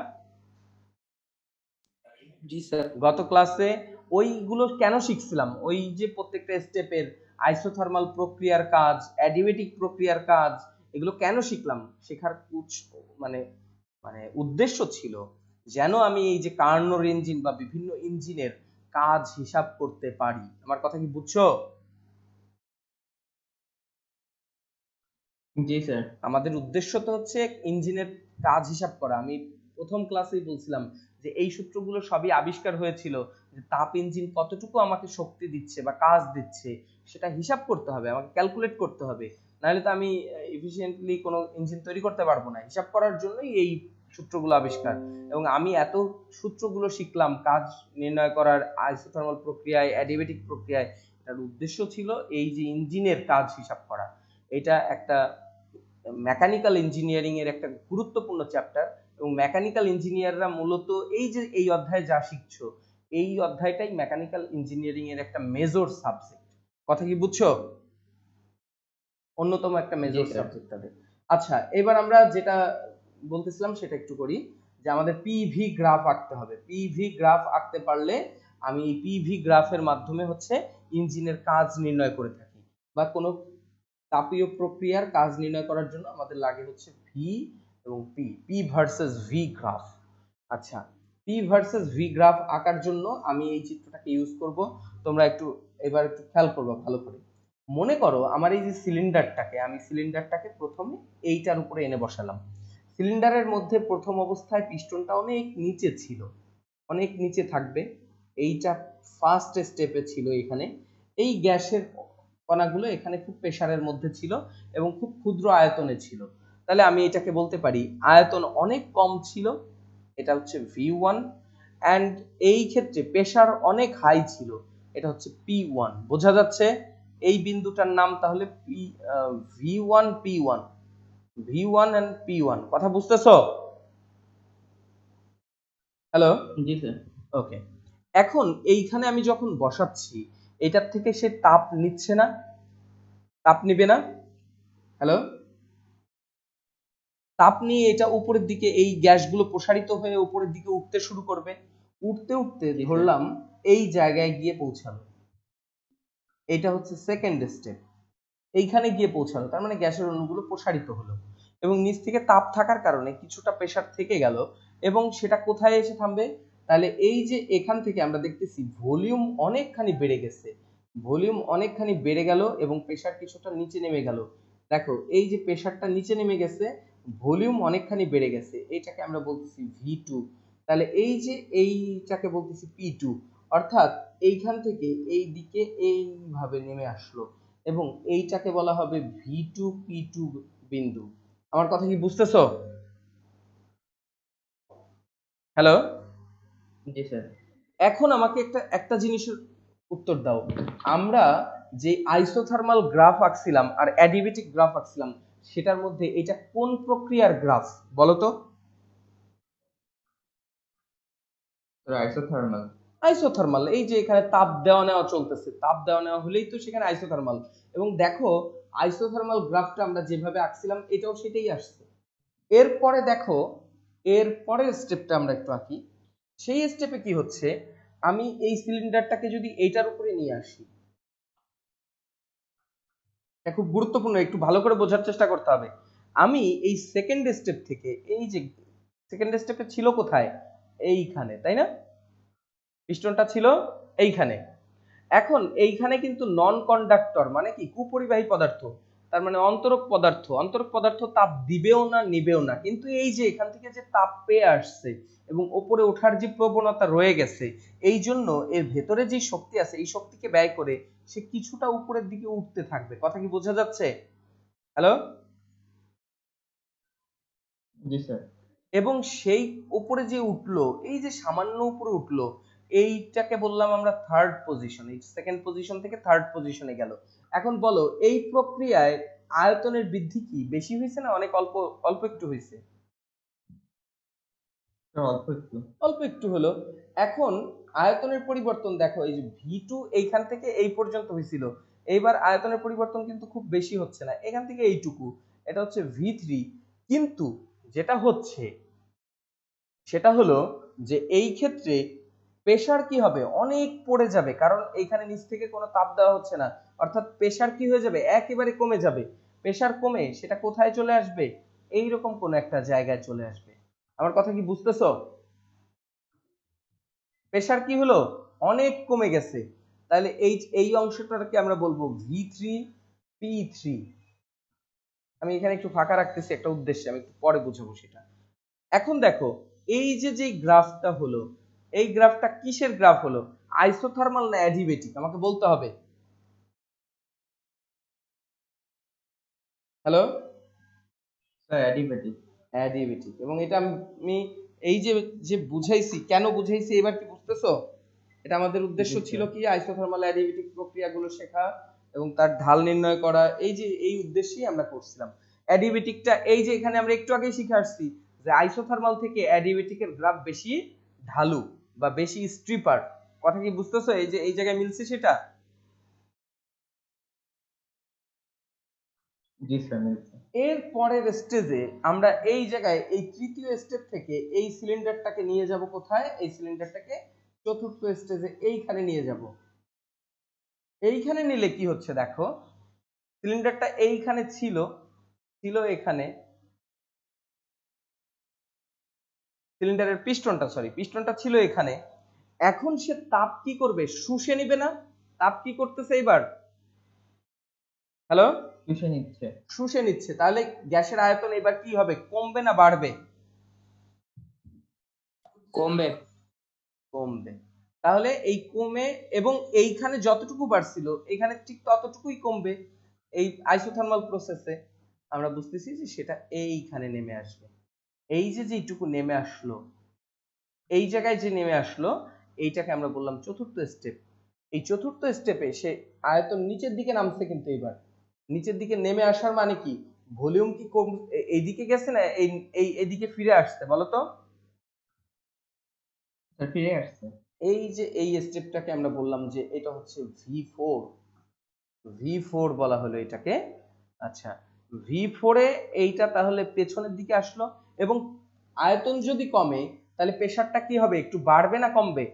জি স্যার। গত ক্লাসে? ওইগুলো কেন শিখছিলাম? ওই যে প্রত্যেকটা স্টেপের আইসোথার্মাল প্রক্রিয়ার কাজ, অ্যাডিবেটিক প্রক্রিয়ার কাজ, এগুলো কেন শিখলাম? শেখার মানে মানে উদ্দেশ্য ছিল যেন আমি এই যে কার্নোর ইঞ্জিন বা বিভিন্ন ইঞ্জিনের কাজ হিসাব করতে পারি। আমার কথা কি বুঝছো? জি স্যার। আমাদের উদ্দেশ্য তো হচ্ছে ইঞ্জিনের কাজ হিসাব করা। আমি প্রথম ক্লাসেই বলছিলাম যে এই সূত্রগুলো সবই আবিষ্কার হয়েছিল যে তাপ ইঞ্জিন কতটুকু আমাকে শক্তি দিচ্ছে বা কাজ দিচ্ছে সেটা হিসাব করতে হবে, আমাকে ক্যালকুলেট করতে হবে, নাহলে তো আমি এফিশিয়েন্টলি কোনো ইঞ্জিন তৈরি করতে পারবো না। হিসাব করার জন্যই এই সূত্রগুলো আবিষ্কার, এবং আমি এত সূত্রগুলো শিখলাম কাজ নির্ণয় করার আইসোথার্মাল প্রক্রিয়ায়, অ্যাডিবেটিক প্রক্রিয়ায়। এটার উদ্দেশ্য ছিল এই যে ইঞ্জিনের কাজ হিসাব করা। এটা একটা মেকানিক্যাল ইঞ্জিনিয়ারিং এর একটা গুরুত্বপূর্ণ চ্যাপ্টার, এবং মেকানিক্যাল ইঞ্জিনিয়াররা মূলত এই যে এই অধ্যায়ে যা শিখছো, এই অধ্যায়টাই মেকানিক্যাল ইঞ্জিনিয়ারিং এর একটা মেজর সাবজেক্ট। কথা কি বুঝছো? অন্যতম একটা মেজর সাবজেক্ট তাদের। আচ্ছা, এবার আমরা যেটা বলতেছিলাম সেটা একটু করি, যে আমাদের পিভি গ্রাফ আঁকতে হবে। পিভি গ্রাফ আঁকতে পারলে আমি এই পিভি গ্রাফের মাধ্যমে হচ্ছে ইঞ্জিনের কাজ নির্ণয় করে থাকি, বা কোনো তাপীয় প্রক্রিয়ার কাজ নির্ণয় করার জন্য আমাদের লাগে হচ্ছে ভি এবং পি ভার্সেস ভি গ্রাফ। আচ্ছা, পি ভার্সেস ভি গ্রাফ আঁকার জন্য আমি এই চিত্রটাকে ইউজ করব। তোমরা এবার একটু খেয়াল করবে ভালো করে। মনে করো আমার এই যে সিলিন্ডারটাকে প্রথমে এইটার উপরে এনে বসালাম। সিলিন্ডারের মধ্যে প্রথম অবস্থায় পিস্টনটা অনেক নিচে ছিল, অনেক নিচে থাকবে। এইটা ফার্স্ট স্টেপে ছিল। এখানে এই গ্যাসের কণাগুলো এখানে খুব প্রেসারের মধ্যে ছিল এবং খুব ক্ষুদ্র আয়তনে ছিল। তাহলে আমি এটাকে বলতে পারি আয়তন অনেক কম ছিল, এটা হচ্ছে V1, অ্যান্ড এই ক্ষেত্রে প্রেসার অনেক হাই ছিল, এটা হচ্ছে P1। বোঝা যাচ্ছে? এই বিন্দুটার নাম তাহলে V1 P1, V1 and P1। কথা বুঝতেছো? হ্যালো, জি স্যার। ওকে। এখন এইখানে আমি যখন বসাচ্ছি, এটার থেকে সে তাপ নিচ্ছে না? তাপ নিবে না? হ্যালো, তাপ নিয়ে এটা উপরের দিকে এই গ্যাসগুলো প্রসারিত হয়ে উপরের দিকে উঠতে শুরু করবে। উঠতে উঠতে ধরলাম এই জায়গায় গিয়ে পৌঁছালো। এটা হচ্ছে সেকেন্ড স্টেপ। এইখানে গিয়ে পৌঁছালো, তার মানে গ্যাসের অণুগুলো প্রসারিত হলো এবং নিচ থেকে তাপ থাকার কারণে কিছুটা প্রেসার থেকে গেল এবং সেটা কোথায় এসে থামবে? তাহলে এই যে এখান থেকে আমরা দেখতেছি ভলিউম অনেকখানি বেড়ে গেছে, ভলিউম অনেকখানি বেড়ে গেল এবং প্রেসার কিছুটা নিচে নেমে গেল। দেখো এই যে প্রেসারটা নিচে নেমে গেছে, ভলিউম অনেকখানি বেড়ে গেছে, এইটাকে আমরা বলতেছি ভি2। তাহলে এই যে এইটাকে বলতেছি পি2, অর্থাৎ এইখান থেকে এই দিকে এইভাবে নেমে আসলো এবং এইটাকে বলা হবে ভি2পি2 বিন্দু। আমার কথা কি বুঝতেছো? হ্যালো, জি স্যার। এখন আমাকে একটা জিনিসের উত্তর দাও। আমরা যে আইসোথার্মাল গ্রাফ আঁকছিলাম আর অ্যাডিবেটিক গ্রাফ আঁকছিলাম, সেটার মধ্যে এটা কোন প্রক্রিয়ার গ্রাফ বলো তো? আইসোথার্মাল। আইসোথার্মাল। এই যে এখানে তাপ দেওয়া নেওয়া চলতেছে, তাপ দেওয়া নেওয়া হলেই তো সেখানে আইসোথার্মাল। এবং দেখো আইসোথার্মাল গ্রাফটা আমরা যেভাবে আঁকছিলাম এটাও সেটাই আসছে। এরপরে দেখো এর পরের স্টেপটা আমরা একটু আঁকি। সেই স্টেপে কি হচ্ছে, আমি এই সিলিন্ডারটাকে যদি এইটার উপরে নিয়ে আসি, এটা খুব গুরুত্বপূর্ণ, একটু ভালো করে বোঝার চেষ্টা করতে হবে। আমি এই সেকেন্ড স্টেপ থেকে, এই যে সেকেন্ড স্টেপে ছিল কোথায়? এইখানে, তাই না? পিস্টনটা ছিল এইখানে। এখন এইখানে কিন্তু নন কন্ডাক্টর মানে কি, কুপরিবাহী পদার্থ, তার মানে অন্তরক পদার্থ। অন্তরক পদার্থ তাপ দিবেও না নিবেও না, কিন্তু এই যে এখান থেকে যে তাপ পেয়ে আসছে এবং উপরে ওঠার যে প্রবণতা রয়ে গেছে, এই জন্য এর ভেতরে যে শক্তি আছে এই শক্তিকে ব্যয় করে সে কিছুটা উপরের দিকে উঠতে থাকবে। কথা কি বোঝা যাচ্ছে? হ্যালো? জি স্যার। এবং সেই উপরে যে উঠলো, এই যে সামান্য উপরে উঠলো, এইটাকে বললাম আমরা থার্ড পজিশন। এই সেকেন্ড পজিশন থেকে থার্ড পজিশনে গেল। এখন বলো এই প্রক্রিয়ায় আয়তনের বৃদ্ধি কি বেশি হয়েছে না অনেক অল্প অল্প একটু হয়েছে? অল্প একটু। অল্প একটু হলো। এখন আয়তনের পরিবর্তন দেখো, এই যে ভি2 এইখান থেকে এই পর্যন্ত হয়েছিল, এইবার আয়তনের পরিবর্তন কিন্তু খুব বেশি হচ্ছে না, এখান থেকে এইটুকু, এটা হচ্ছে ভি3। কিন্তু যেটা হচ্ছে সেটা হলো যে এই ক্ষেত্রে প্রেসার কি হবে, অনেক পড়ে যাবে, কারণ এইখানে নিচ থেকে কোনো তাপ দেওয়া হচ্ছে না, অর্থাৎ প্রেসার কি হয়ে যাবে, একেবারে কমে যাবে। প্রেসার কমে সেটা কোথায় চলে আসবে? এইরকম কোন একটা জায়গায় চলে আসবে। আমার কথা কি বুঝতেছো? প্রেসার কি হলো, অনেক কমে গেছে। তাহলে এই এই অংশটাকে আমরা বলবো ভি3পি3। আমি এখানে একটু ফাঁকা রাখতেছি একটা উদ্দেশ্যে, আমি একটু পরে বুঝাবো সেটা। এখন দেখো এই যে যে গ্রাফটা হলো, এই গ্রাফটা কিসের গ্রাফ হলো, আইসোথার্মাল না অ্যাডিবেটিক? আমাকে বলতে হবে। হ্যালো? স্যার অ্যাডিবেটিক। অ্যাডিবেটিক। এবং এটা আমি এই যে যে বুঝাইছি, কেন বুঝাইছি এবার কি বুঝতেছো? এটা আমাদের উদ্দেশ্য জি ছিল স্যার। কি, আইসোথার্মাল অ্যাডিবেটিক প্রক্রিয়াগুলো শেখা এবং তার ঢাল নির্ণয় করা, এই যে এই উদ্দেশ্যেই আমরা করছিলাম। অ্যাডিবেটিকটা এই যে এখানে আমরা একটু আগেই শিখে আসছি যে আইসোথার্মাল থেকে অ্যাডিবেটিকের গ্রাফ বেশি ঢালু বা বেশি স্ট্রিপার। কথা কি বুঝতেছো? এই যে এই জায়গায় মিলছে সেটা। জি স্যার মিলছে। এর পরের স্টেজে আমরা এই জায়গায় এই তৃতীয় স্টেপ থেকে এই সিলিন্ডারটাকে নিয়ে যাব কোথায়? এই সিলিন্ডারটাকে চতুর্থ স্টেজে এইখানে নিয়ে যাব। এইখানে নিলে কি হচ্ছে দেখো, সিলিন্ডারটা এইখানে ছিল, ছিল এখানে, সিলিন্ডারের পিস্টনটা ছিল এখানে। এখন সে তাপ কি করবে, শুষে নিবে না? তাপ কি করতেছে এবার? হ্যালো? শুষে নিচ্ছে। শুষে নিচ্ছে। তাহলে গ্যাসের আয়তন এবার কি হবে, কমবে না বাড়বে? কমবে। কমবে। তাহলে এই কমে এবং এইখানে যতটুকু বাড়ছিল এখানে ঠিক ততটুকুই কমবে। এই আইসোথার্মাল প্রসেসে আমরা বুঝতেছি যে সেটা এইখানে নেমে আসবে। এই যে যেটুকু নেমে আসলো, এই জায়গায় যে নেমে আসলো, এইটাকে আমরা বললাম চতুর্থ স্টেপ। এই চতুর্থ স্টেপে সে আয়তন নিচের দিকে নামছে, কিন্তু এবার নিচের দিকে নেমে আসার মানে কি, ভলিউম কি কম এইদিকে গেছে না এই এই এদিকে ফিরে আসছে বলো তো? স্যার ফিরে আসছে। এই যে এই স্টেপটাকে আমরা বললাম যে এটা হচ্ছে ভি4। ভি4 বলা হলো এটাকে। আচ্ছা, ভি4 এ এইটা তাহলে পেছনের দিকে আসলো এবং আয়তন যদি কমে তাহলে প্রেসারটা কি হবে, একটু বাড়বে না কমবে?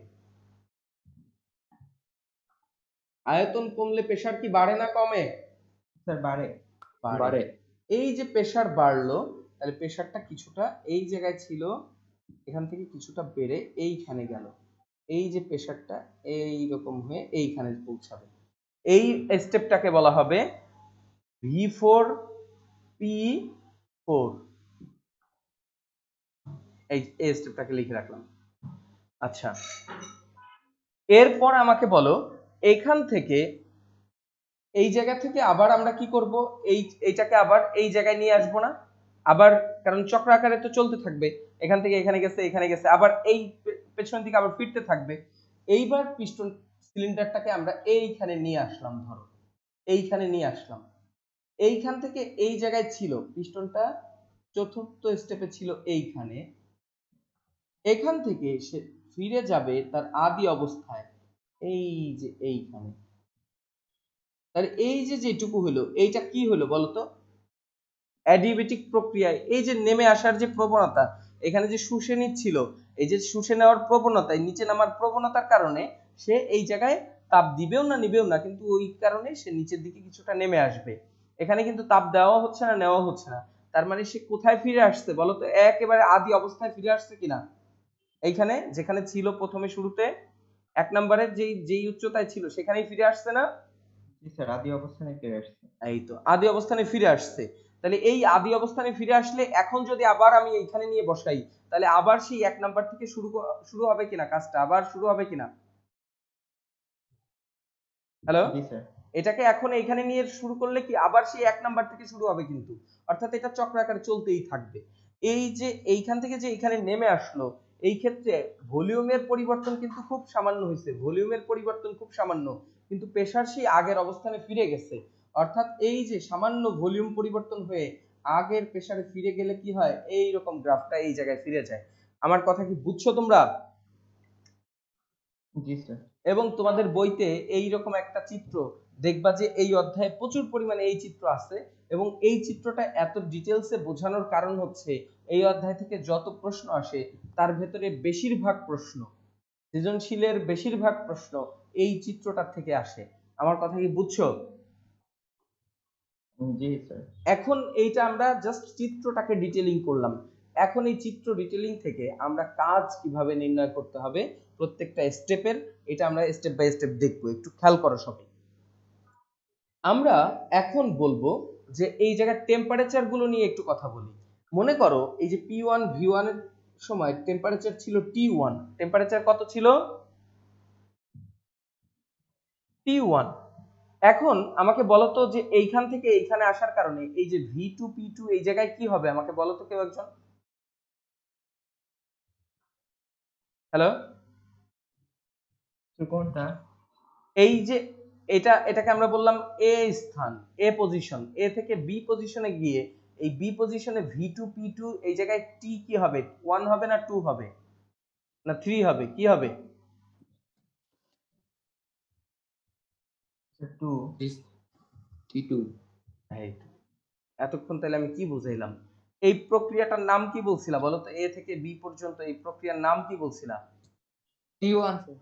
আয়তন কমলে প্রেসার কি বাড়ে না কমে? স্যার বাড়ে। বাড়ে। এই যে প্রেসার বাড়লো, তাহলে প্রেসারটা কিছুটা এই জায়গায় ছিল, এখান থেকে কিছুটা বেড়ে এইখানে গেল। এই যে প্রেসারটা এই রকম হয়ে এইখানে পৌঁছাবে। এই স্টেপটাকে বলা হবে V4 P4। এই স্টেপটাকে লিখে রাখলাম। আচ্ছা, এরপর আমাকে বলো এখান থেকে এই জায়গা থেকে আবার আমরা কি করব, এইটাকে আবার এই জায়গায় নিয়ে আসবো না আবার, কারণ চক্র আকারে তো চলতে থাকবে, এখান থেকে এখানে গেছে, এখানে গেছে, আবার এই পেছন দিকে আবার ফিরতে থাকবে। এইবার পিস্টন সিলিন্ডারটাকে আমরা এইখানে নিয়ে আসলাম, ধরো এইখানে নিয়ে আসলাম। এইখান থেকে এই জায়গায় ছিল পিস্টনটা, চতুর্থ স্টেপে ছিল এইখানে, এখান থেকে সে ফিরে যাবে তার আদি অবস্থায় এই যে এইখানে। তাহলে এই যে যেটুকু হলো এইটা কি হলো বলতো, অ্যাডিবেটিক প্রক্রিয়ায় এই যে নেমে আসার যে প্রবণতা, এখানে যে শুষে নিচ্ছিল, এই যে শুষে নেওয়ার প্রবণতায় নিচে নামার প্রবণতার কারণে সে এই জায়গায় তাপ দিবেও না নিবেও না, কিন্তু ওই কারণে সে নিচের দিকে কিছুটা নেমে আসবে। এখানে কিন্তু তাপ দেওয়া হচ্ছে না, নেওয়া হচ্ছে না, তার মানে সে কোথায় ফিরে আসছে বলতো, একেবারে আদি অবস্থায় ফিরে আসছে কিনা, এইখানে যেখানে ছিল প্রথমে শুরুতে 1 নম্বরের যেই উচ্চতায় ছিল সেখানেই ফিরে আসছে না। জি স্যার, আদি অবস্থানে ফিরে আসছে। এই তো আদি অবস্থানে ফিরে আসছে। তাহলে এই আদি অবস্থানে ফিরে আসলে এখন যদি আবার আমি এইখানে নিয়ে বসাই, তাহলে আবার সেই 1 নাম্বার থেকে শুরু হবে কিনা, কাজটা আবার শুরু হবে কিনা। হ্যালো, জি স্যার। এটাকে এখন এইখানে নিয়ে শুরু করলে কি আবার সেই 1 নাম্বার থেকে শুরু হবে কিন্তু, অর্থাৎ এটা চক্রাকারে চলতেই থাকবে। এই যে এইখান থেকে যে এখানে নেমে আসলো, এই ক্ষেত্রে ভলিউমের পরিবর্তন কিন্তু খুব সামান্য হয়েছে, ভলিউমের পরিবর্তন খুব সামান্য, কিন্তু প্রেসার সেই আগের অবস্থানে ফিরে গেছে। অর্থাৎ এই যে সামান্য ভলিউম পরিবর্তন হয়ে আগের প্রেসারে ফিরে গেলে কি হয়, এই রকম গ্রাফটা এই জায়গায় ফিরে যায়। আমার কথা কি বুঝছো তোমরা? জি স্যার। এবং তোমাদের বইতে এই রকম একটা চিত্র দেখবা যে এই অধ্যায়ে প্রচুর পরিমাণে এই চিত্র আছে, এবং এই চিত্রটা এত ডিটেলসে বোঝানোর কারণ হচ্ছে এই অধ্যায় থেকে যত প্রশ্ন আসে তার ভেতরে বেশিরভাগ প্রশ্ন, সৃজনশীলের বেশিরভাগ প্রশ্ন এই চিত্রটার থেকে আসে। আমার কথা কি বুঝছো? জি স্যার। এখন এইটা আমরা জাস্ট চিত্রটাকে ডিটেইলিং করলাম, এখন এই চিত্র ডিটেইলিং থেকে আমরা কাজ কিভাবে নির্ণয় করতে হবে প্রত্যেকটা স্টেপের, এটা আমরা স্টেপ বাই স্টেপ দেখবো, একটু খেয়াল করো সবাই। আমরা এখন বলবো যে এই জায়গার টেম্পারেচার গুলো নিয়ে একটু কথা বলি। মনে করো এই যে P1 V1 এর সময় টেম্পারেচার ছিল T1, টেম্পারেচার কত ছিল T1। এখন আমাকে বলো তো যে এইখান থেকে এইখানে আসার কারণে এই যে V2 P2 এই জায়গায় কি হবে, আমাকে বলো তো কেউ একজন। হ্যালো, কোনটা? এই যে এটাকে আমরা বললাম এ স্থান, এ পজিশন, এ থেকে বি পজিশনে গিয়ে এই বি পজিশনে V2 P2 এই জায়গায় টি কি হবে, 1 হবে না 2 হবে না 3 হবে, কি হবে? 2। T2। এই তো। এতক্ষণ তাহলে আমি কি বুঝাইলাম, এই প্রক্রিয়াটার নাম কি বলছিলাম বলো তো, এ থেকে বি পর্যন্ত এই প্রক্রিয়ার নাম কি বলছিলাম? T1 sir.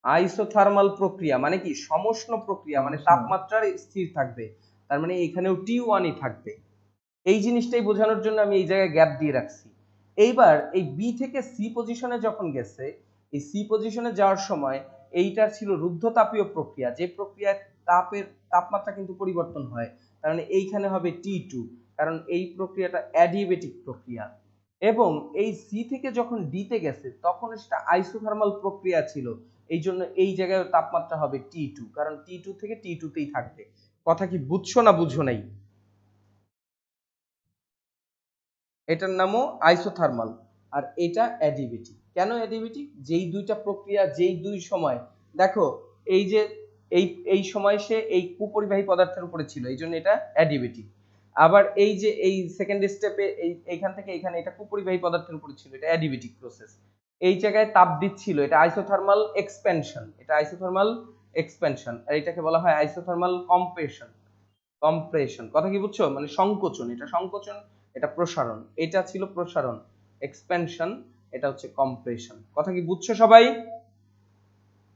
আইসোথার্মাল প্রক্রিয়া। মানে কি, সমষ্ণ প্রক্রিয়া, মানে সমষ্ণ। তাপমাত্রার স্থির থাকবে, তার মানে এখানেও T1ই থাকবে। এই জিনিসটাই বোঝানোর জন্য আমি এই জায়গায় গ্যাপ দিয়ে রাখছি। এইবার এই বি থেকে সি পজিশনে যখন গেছে, এই সি পজিশনে যাওয়ার সময় এইটার ছিল রুদ্ধতাপীয় প্রক্রিয়া, যে প্রক্রিয়ায় তাপমাত্রা কিন্তু পরিবর্তন হয়, তার মানে এইখানে হবে T2, কারণ এই প্রক্রিয়াটা অ্যাডিবেটিক প্রক্রিয়া। এবং এই সি থেকে যখন ডি তে গেছে তখন সেটা আইসোথার্মাল প্রক্রিয়া ছিল, এই জন্য এই জায়গায় তাপমাত্রা হবে T2, কারণ T2 থেকে T2 তেই থাকবে। কথা কি বুঝছো না বুঝো নাই? এটার নামও আইসোথার্মাল, আর এটা অ্যাডিবেটিক। কেন অ্যাডিবেটিক? যেই দুইটা প্রক্রিয়া যেই দুই সময়, দেখো এই যে এই সময় সে এই কুপরিবাহী পদার্থের উপরে ছিল, এই জন্য এটা অ্যাডিবেটিক। আবার এই যে এই সেকেন্ড স্টেপে এইখান থেকে এখানে এটা কুপরিবাহী পদার্থের উপরে ছিল, এটা অ্যাডিবেটিক প্রসেস। এই জায়গায় তাপ দিচ্ছিল, এটা আইসোথার্মাল এক্সপ্যানশন, এটা আইসোথার্মাল এক্সপ্যানশন, আর এটাকে বলা হয় আইসোথার্মাল কম্প্রেশন। কম্প্রেশন, কথা কি বুঝছো, মানে সংকোচন, এটা সংকোচন, এটা প্রসারণ, এটা ছিল প্রসারণ এক্সপ্যানশন, এটা হচ্ছে কম্প্রেশন। কথা কি বুঝছো সবাই?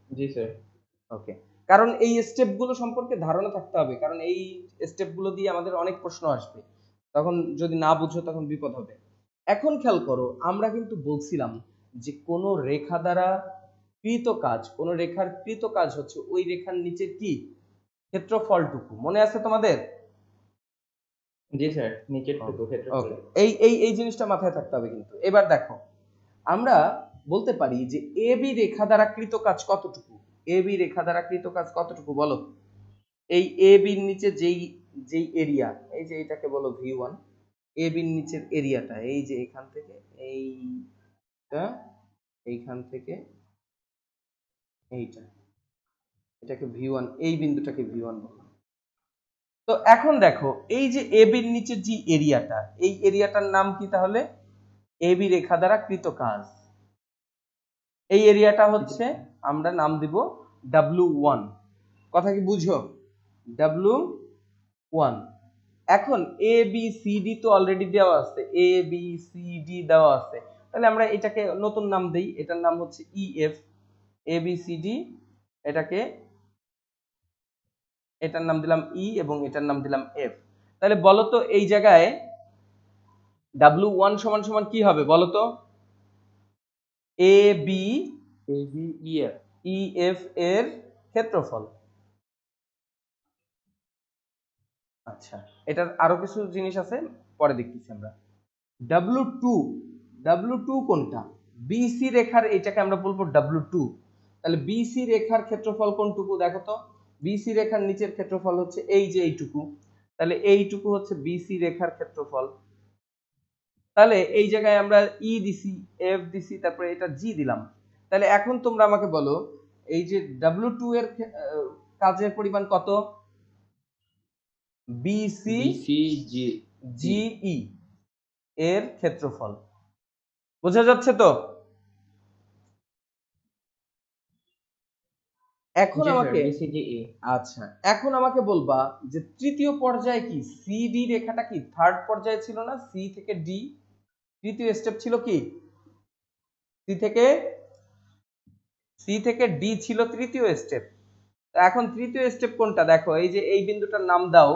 জি স্যার। ওকে, কারণ এই স্টেপগুলো সম্পর্কে ধারণা থাকতে হবে, কারণ এই স্টেপগুলো দিয়ে আমাদের অনেক প্রশ্ন আসবে, তখন যদি না বুঝো তখন বিপদ হবে। এখন খেয়াল করো, আমরা কিন্তু বলছিলাম যে কোন রেখা দ্বারা কৃত কাজ, কোন রেখার কৃত কাজ হচ্ছে ওই রেখার নিচে কি ক্ষেত্রফলটুকু, মনে আছে তোমাদের? জি স্যার, নিচের টুকু ক্ষেত্রফল। ওকে, এই এই এই জিনিসটা মাথায় থাকতে হবে কিন্তু। এবার দেখো, আমরা বলতে পারি যে এ বি রেখা দ্বারা কৃত কাজ কতটুকু। এ বি রেখা দ্বারা কৃত কাজ কতটুকু বলো? এই এ বির নিচে যেই যেই এরিয়া, এই যে এটাকে বলো V1, এ বির নিচের এরিয়াটা এই যে এখান থেকে এইটা, এইখান থেকে এইটা, এটাকে V1, এই বিন্দুটাকে V1 বললাম। তো এখন দেখো, এই যে এ বির নিচের যে এরিয়াটা, এই এরিয়াটার নাম কি তাহলে? এ বি রেখা দ্বারা কৃত কাজ। এই এরিয়াটা হচ্ছে আমরা নাম দিব W1। কথা কি বুঝো? W1। এখন এ বি সি ডি তো অলরেডি দেওয়া আছে, এ বি সি ডি দেওয়া আছে, তাহলে আমরা এটাকে নতুন নাম দেই, এটার নাম হচ্ছে EF। A B C D, এটাকে, এটার নাম দিলাম E এবং এটার নাম দিলাম F। তাহলে বলো তো এই জায়গায় W1 সমান সমান কি হবে বলো তো? এ বি ABEF EF এর ক্ষেত্রফল। আচ্ছা, এটার আরো কিছু জিনিস আছে, পরে দেখতেছি আমরা। W2 কোনটা? BC রেখার, এটাকে আমরা বলবো W2। তাহলে BC রেখার ক্ষেত্রফল কোনটুকু দেখো তো? BC রেখার নিচের ক্ষেত্রফল হচ্ছে এই যে এইটুকু, তাহলে এইটুকু হচ্ছে BC রেখার ক্ষেত্রফল। তাহলে এই জায়গায় আমরা E দিছি, F দিছি, তারপরে এটা G দিলাম। তাহলে এখন তোমরা আমাকে বলো, এই যে W2 এর কাজের পরিমাণ কত? BCGE এর ক্ষেত্রফল। বোঝা যাচ্ছে তো? এখন জি স্যার, আমাকে, BCDE। আচ্ছা, এখন আমাকে বলবা যে তৃতীয় পর্যায়ে কি সিডি রেখাটা কি থার্ড পর্যায়ে ছিল না? সি থেকে ডি তৃতীয় স্টেপ ছিল কি? সি থেকে ডি ছিল তৃতীয় স্টেপ। এখন তৃতীয় স্টেপ কোনটা দেখো, এই যে এই বিন্দুটার নাম দাও,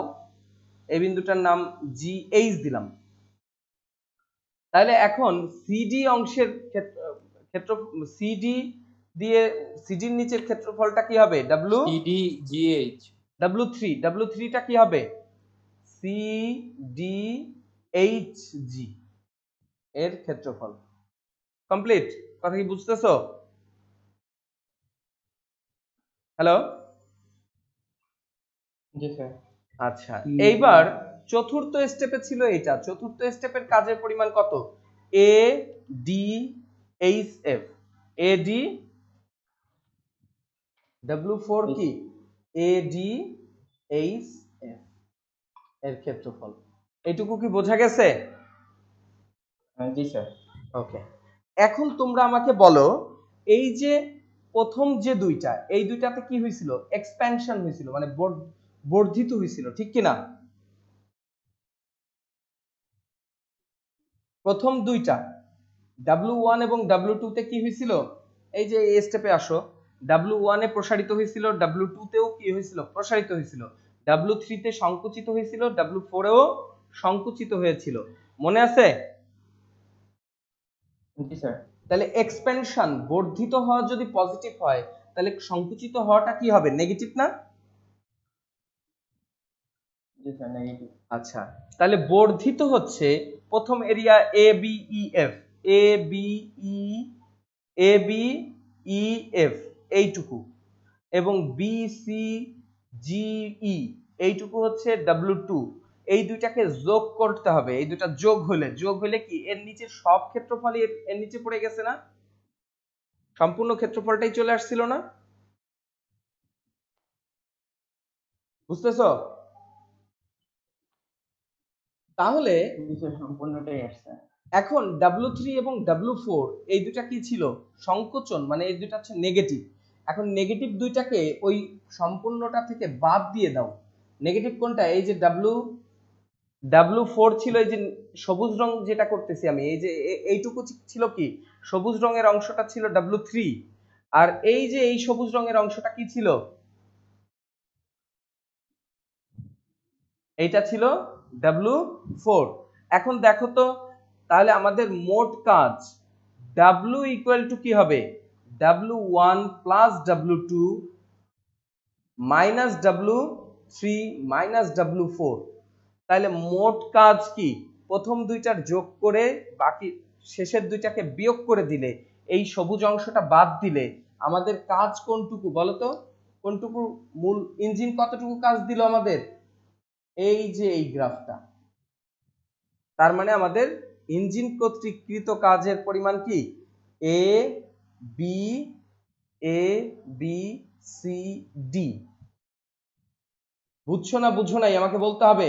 এই বিন্দুটার নাম GH দিলাম। তাহলে এখন সিডি অংশের ক্ষেত্র সিডি দিয়ে সিডির নিচের ক্ষেত্রফলটা কি হবে? CDGH W3 টা কি হবে? CDHG এর ক্ষেত্রফল। কমপ্লিট? কথা কি বুঝতেছো? হ্যালো? জি স্যার। আচ্ছা, এইবার চতুর্থ স্টেপে ছিল এটা, চতুর্থ স্টেপের কাজের পরিমাণ কত? ADHF। AD W4 কি? ADHF এর ক্ষেত্রফল। এইটুকু কি বোঝা গেছে? জি স্যার। ওকে, এখন তোমরা আমাকে বলো, এই যে প্রথম যে দুইটা, এই দুইটাতে কি হয়েছিল? এক্সপ্যানশন হয়েছিল, মানে বর্ধিত হয়েছিল, ঠিক কি না? প্রথম দুইটা W1 এবং W2 তে কি হয়েছিল? এই যে এই স্টেপে আসো, W1 এ প্রসারিত হয়েছিল, W2 তেও কি হয়েছিল? প্রসারিত হয়েছিল। W3 তে সংকুচিত হয়েছিল, W4 এও সংকুচিত হয়েছিল, মনে আছে? জি স্যার। তাহলে এক্সপেনশন, বর্ধিত হওয়া যদি পজিটিভ হয়, তাহলে সংকুচিত হওয়াটা কি হবে? নেগেটিভ না? জি স্যার, নেগেটিভ। আচ্ছা, তাহলে বর্ধিত হচ্ছে প্রথম এরিয়া ABEF, ABEF এইটুকু, এবং BCGE এইটুকু হচ্ছে W2। এই দুইটাকে যোগ করতে হবে, এই দুইটা যোগ হলে কি এর নিচে সব ক্ষেত্রফলই এর নিচে পড়ে গেছে না? সম্পূর্ণ ক্ষেত্রফলটাই চলে আসছিল না? বুঝতেছো? তাহলে জি স্যার, সম্পূর্ণটাই আসছে। এখন W3 এবং W4 এই দুটা কি ছিল? সংকোচন, মানে এই দুটা হচ্ছে নেগেটিভ। এখন নেগেটিভ দুইটাকে ওই সম্পূর্ণটা থেকে বাদ দিয়ে দাও। নেগেটিভ কোনটা? এই যে W4 ছিল, এই যে সবুজ রং যেটা করতেছি আমি, এই যে এইটুকু ছিল কি? সবুজ রঙের অংশটা ছিল W3, আর এই যে এই সবুজ রঙের অংশটা কি ছিল? এইটা ছিল W4। এখন দেখো তো তাহলে আমাদের মোট কাজ W ইকুয়াল টু কি হবে, W1 plus W2 minus W3 minus W4। তাহলে মোট কাজ কি, প্রথম দুইটার যোগ করে বাকি শেষের দুইটাকে বিয়োগ করে দিলে, এই সবুজ অংশটা বাদ দিলে আমাদের কাজ কোনটুকু বলো তো, কোনটুকু, মূল ইঞ্জিন কতটুকু কাজ দিল আমাদের, এই যে এই গ্রাফটা। তার মানে আমাদের ইঞ্জিন কর্তৃক কৃত কাজের পরিমাণ কি, এ বি সি ডি। বুঝছো না বুঝো নাই আমাকে বলতে হবে।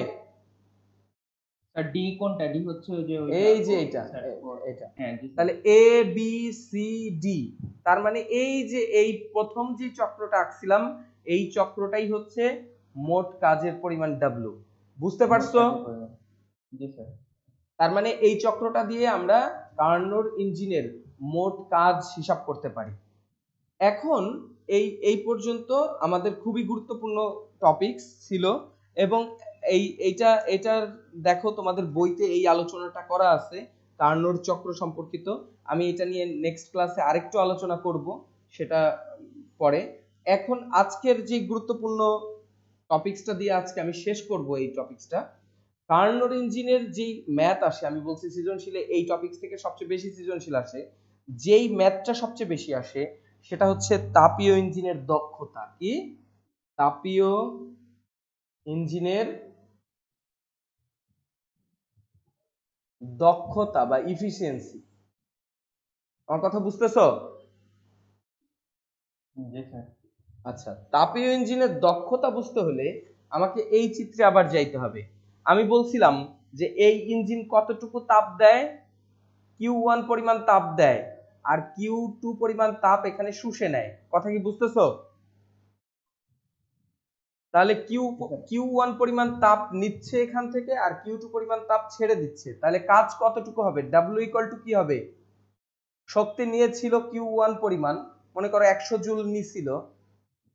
স্যার ডি কোনটা? ডি হচ্ছে ওই যে এই যে এটা স্যার, এটা হ্যাঁ জি স্যার। তাহলে এ বি সি ডি, তার মানে এই যে এই প্রথম যে চক্রটা আঁকছিলাম এই চক্রটাই হচ্ছে মোট কাজের পরিমাণ ডাব্লিউ। বুঝতে পারছো? জি স্যার। তার মানে এই চক্রটা দিয়ে আমরা কার্নোর ইঞ্জিনের মোট কাজ হিসাব করতে পারি। এখন এই পর্যন্ত আমাদের খুবই গুরুত্বপূর্ণ টপিকস ছিল, এবং এটার দেখো তোমাদের বইতে এই আলোচনাটা করা আছে কার্নোর চক্র সম্পর্কিত। আমি এটা নিয়ে নেক্সট ক্লাসে আরেকটু আলোচনা করব, সেটা পরে। এখন আজকের যে গুরুত্বপূর্ণ টপিকসটা দিয়ে আজকে আমি শেষ করব এই টপিকসটা। কার্নোর ইঞ্জিনের যেই ম্যাথ আসে, আমি বলছি সৃজনশীলে এই টপিকস থেকে সবচেয়ে বেশি সৃজনশীল আসে, যেই ম্যাথটা সবচেয়ে বেশি আসে সেটা হচ্ছে তাপীয় ইঞ্জিনের দক্ষতা। কি? তাপীয় ইঞ্জিনের দক্ষতা বা ইফিসিয়েন্সি। আমার কথা বুঝতেছো? জি স্যার। আচ্ছা, তাপীয় ইঞ্জিনের দক্ষতা বুঝতে হলে আমাকে এই চিত্রে আবার যাইতে হবে। আমি বলছিলাম যে এই ইঞ্জিন কতটুকু তাপ দেয়, Q1 পরিমাণ তাপ দেয়, আর Q2 পরিমাণ তাপ এখানে শুষে নেয়। কথা কি বুঝতেছো? তাহলে Q1 পরিমাণ তাপ নিচ্ছে এখান থেকে, আর Q2 পরিমাণ তাপ ছেড়ে দিচ্ছে। তাহলে কাজ কতটুকু হবে, W ইকুয়াল টু কি হবে, শক্তি নিয়েছিল Q1 পরিমাণ, মনে করো 100 জুল নিছিল,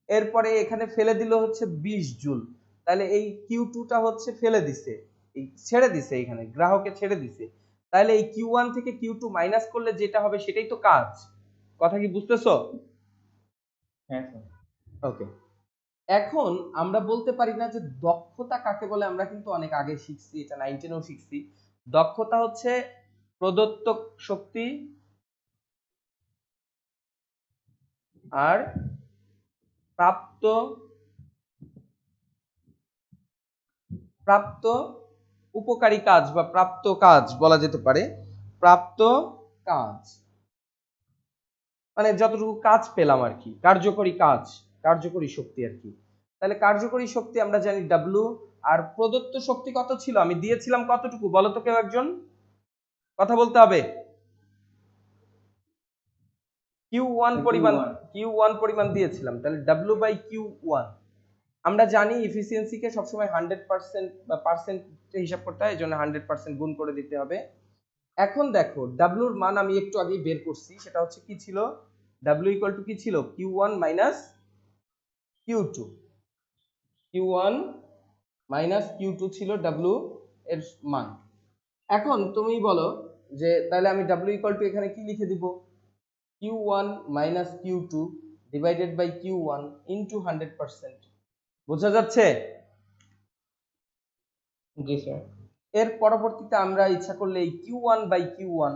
এরপরে এখানে ফেলে দিল হচ্ছে 20 জুল। তাহলে এই Q2টা হচ্ছে ফেলে দিছে, এই ছেড়ে দিছে, এখানে গ্রাহকে ছেড়ে দিছে। তাহলে এই Q1 থেকে Q2 মাইনাস করলে যেটা হবে সেটাই তো কাজ। কথা কি বুঝতেছো? হ্যাঁ স্যার। ওকে, এখন আমরা বলতে পারি না যে দক্ষতা কাকে বলে, আমরা কিন্তু অনেক আগে শিখছি, এটা 9-10 শিখছি। দক্ষতা হচ্ছে প্রদত্ত শক্তি আর প্রাপ্ত প্রাপ্ত উপকারী কাজ বা প্রাপ্ত কাজ বলা যেতে পারে। প্রাপ্ত কাজ মানে যতটুকু কাজ পেলাম আর কি, কার্যকরী কাজ, কার্যকরী শক্তি আর কি। তাহলে কার্যকরী শক্তি আমরা জানি W, আর প্রদত্ত শক্তি কত ছিল, আমি দিয়েছিলাম কতটুকু বলো তো কেউ একজন, কথা বলতে হবে। Q1 পরিমাণ দিয়েছিলাম, তাহলে W বাই Q1। আমরা জানি এফিসিয়েন্সিকে সবসময় 100% বা পার্সেন্ট হিসাব করতে হয়, এই জন্য 100% গুণ করে দিতে হবে। এখন দেখো ডাব্লুর মান আমি একটু আগেই বের করছি, সেটা হচ্ছে কি ছিল, ডাব্লিউ ইকুয়াল টু কি ছিল, Q1 minus Q2। Q1 minus Q2 ছিল ডাব্লু এর মান। এখন তুমি বলো যে তাহলে আমি ডাব্লিউ ইকুয়াল টু এখানে কি লিখে দিব, Q1 minus Q2 divided by Q1 into 100%। বোঝা যাচ্ছে? জি স্যার। এর পরবর্তীতে আমরা ইচ্ছা করলে এই Q1 বাই Q1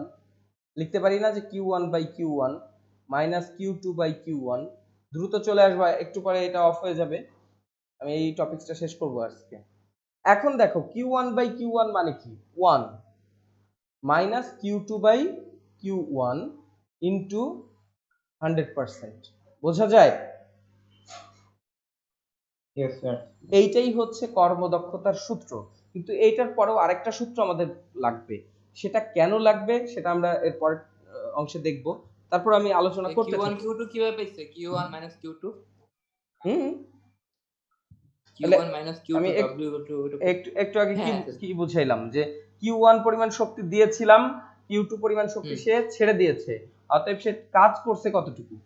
লিখতে পারি না, যে Q1 by Q1 minus Q2 by Q1। দ্রুত চলে আসবা, একটু পরে এটা অফ হয়ে যাবে, আমি এই টপিকসটা শেষ করব আজকে। এখন দেখো Q1 বাই Q1 মানে কি, 1 minus Q2 by Q1 into 100%। বোঝা যায়? Yes sir. এইটাই হচ্ছে কর্মদক্ষতার সূত্র। কিন্তু এইটার পরেও আরেকটা সূত্র আমাদের লাগবে, সেটা কেন লাগবে সেটা আমরা এর পরের অংশে দেখব। তারপর আমি আলোচনা করতে Q1 থাকি। Q2 কিভাবে পাইছে? Q1 minus Q2 হুম, তাহলে Q1 minus Q2 আমি W to একটু আগে কি হ্যাঁ কি বুঝাইলাম, যে Q1 পরিমাণ শক্তি দিয়েছিলাম, Q2 পরিমাণ শক্তি সে ছেড়ে দিয়েছে, অতএব সে কাজ করছে কতটুকু।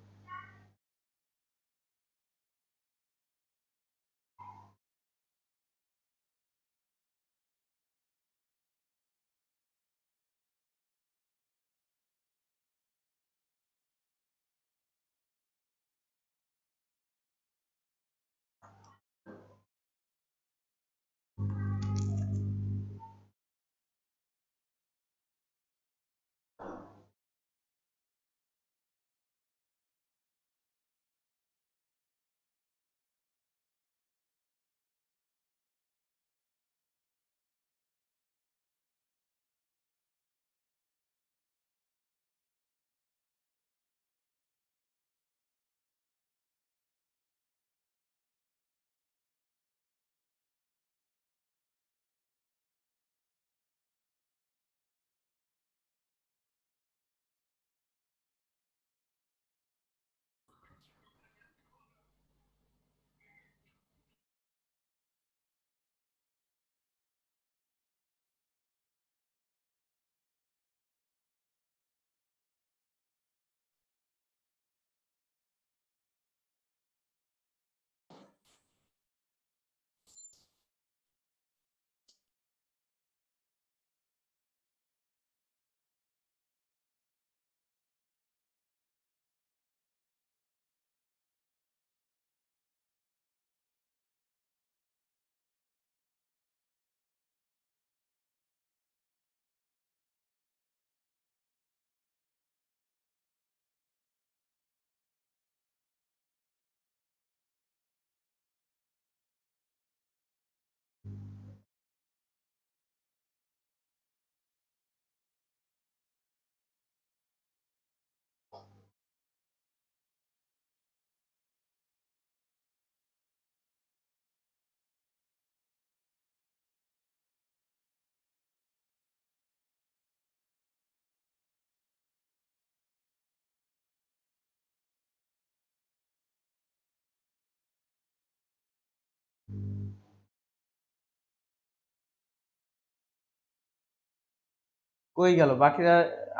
কই গেল বাকিরা?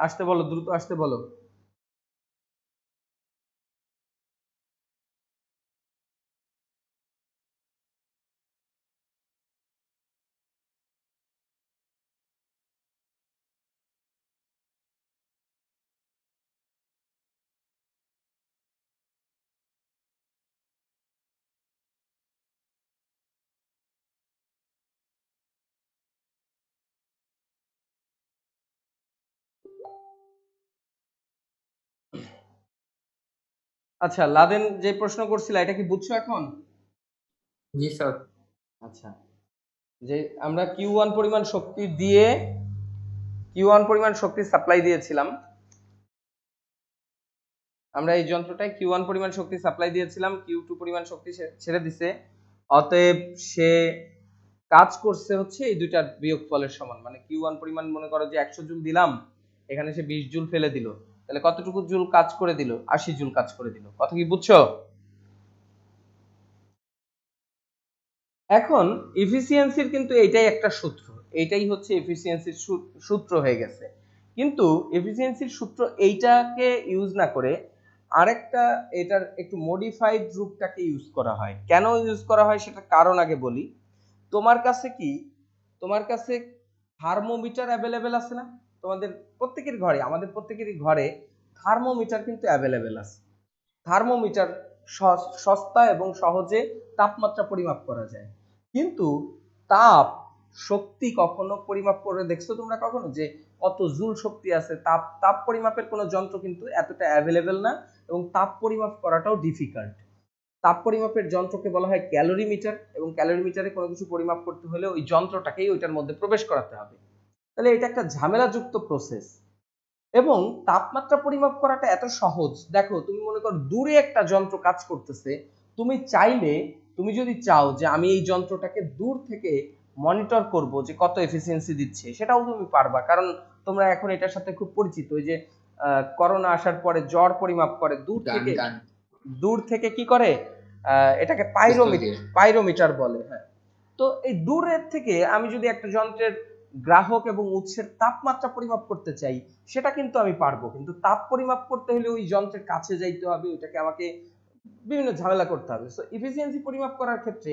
আসতে বলো, দ্রুত আসতে বলো। আচ্ছা, লাদেন যে প্রশ্ন করছিল এটা কি বুঝছো এখন? জি স্যার। আচ্ছা, যে আমরা Q1 পরিমাণ শক্তি দিয়ে Q1 পরিমাণ শক্তি সাপ্লাই দিয়েছিলাম, আমরা এই যন্ত্রটায় Q1 পরিমাণ শক্তি সাপ্লাই দিয়েছিলাম, Q2 পরিমাণ শক্তি ছেড়ে দিছে, অতএব সে কাজ করছে হচ্ছে এই দুইটার বিয়োগফলের সমান। মানে Q1 পরিমাণ মনে করো যে 100 জুল দিলাম, এখানে সে 20 জুল ফেলে দিল, তাহলে কতটুকু জুল কাজ করে দিল? 80 জুল কাজ করে দিল। কথা কি বুঝছো? এখন এফিসিয়েন্সির কিন্তু এইটাই একটা সূত্র, এইটাই হচ্ছে এফিসিয়েন্সির সূত্র হয়ে গেছে। কিন্তু এফিসিয়েন্সির সূত্র এইটাকে ইউজ না করে আরেকটা, এটার একটু মডিফাইড রূপটাকে ইউজ করা হয়। কেন ইউজ করা হয় সেটা কারণ আগে বলি। তোমার কাছে কি, তোমার কাছে থার্মোমিটার অ্যাভেলেবেল আছে না? তোমাদের প্রত্যেকের ঘরে, আমাদের প্রত্যেকেরই ঘরে থার্মোমিটার কিন্তু অ্যাভেলেবেল আছে। থার্মোমিটার সস্তা এবং সহজে তাপমাত্রা পরিমাপ করা যায়। কিন্তু তাপ শক্তি কখনো পরিমাপ করে দেখছো তোমরা কখনো যে কত জুল শক্তি আছে? তাপ পরিমাপের কোনো যন্ত্র কিন্তু এতটা অ্যাভেলেবেল না, এবং তাপ পরিমাপ করাটাও ডিফিকাল্ট। তাপ পরিমাপের যন্ত্রকে বলা হয় ক্যালোরিমিটার, এবং ক্যালোরিমিটারে কোনো কিছু পরিমাপ করতে হলে ওই যন্ত্রটাকেই ওইটার মধ্যে প্রবেশ করাতে হবে। তাহলে এটা একটা ঝামেলাযুক্ত প্রসেস। এবং তাপমাত্রা পরিমাপ করাটা এত সহজ, দেখো তুমি মনে করো দূরে একটা যন্ত্র কাজ করতেছে, তুমি চাইলে, তুমি যদি চাও যে আমি এই যন্ত্রটাকে দূর থেকে মনিটর করব যে কত এফিসিয়েন্সি দিচ্ছে, সেটাও তুমি পারবা। কারণ তোমরা এখন এটার সাথে খুব পরিচিত। ওই যে করোনা আসার পরে জ্বর পরিমাপ করে দূর থেকে, দূর থেকে কি করে, এটাকে পাইরোমিটার বলে। হ্যাঁ, তো এই দূরের থেকে আমি যদি একটা যন্ত্রের গ্রাহক এবং উৎসের তাপমাত্রা পরিমাপ করতে চাই, সেটা কিন্তু আমি পারবো। কিন্তু তাপ পরিমাপ করতে হলে ওই যন্ত্রের কাছে যাইতে হবে, ওইটাকে আমাকে বিভিন্ন ঝামেলা করতে হবে। সো এফিসিয়েন্সি পরিমাপ করার ক্ষেত্রে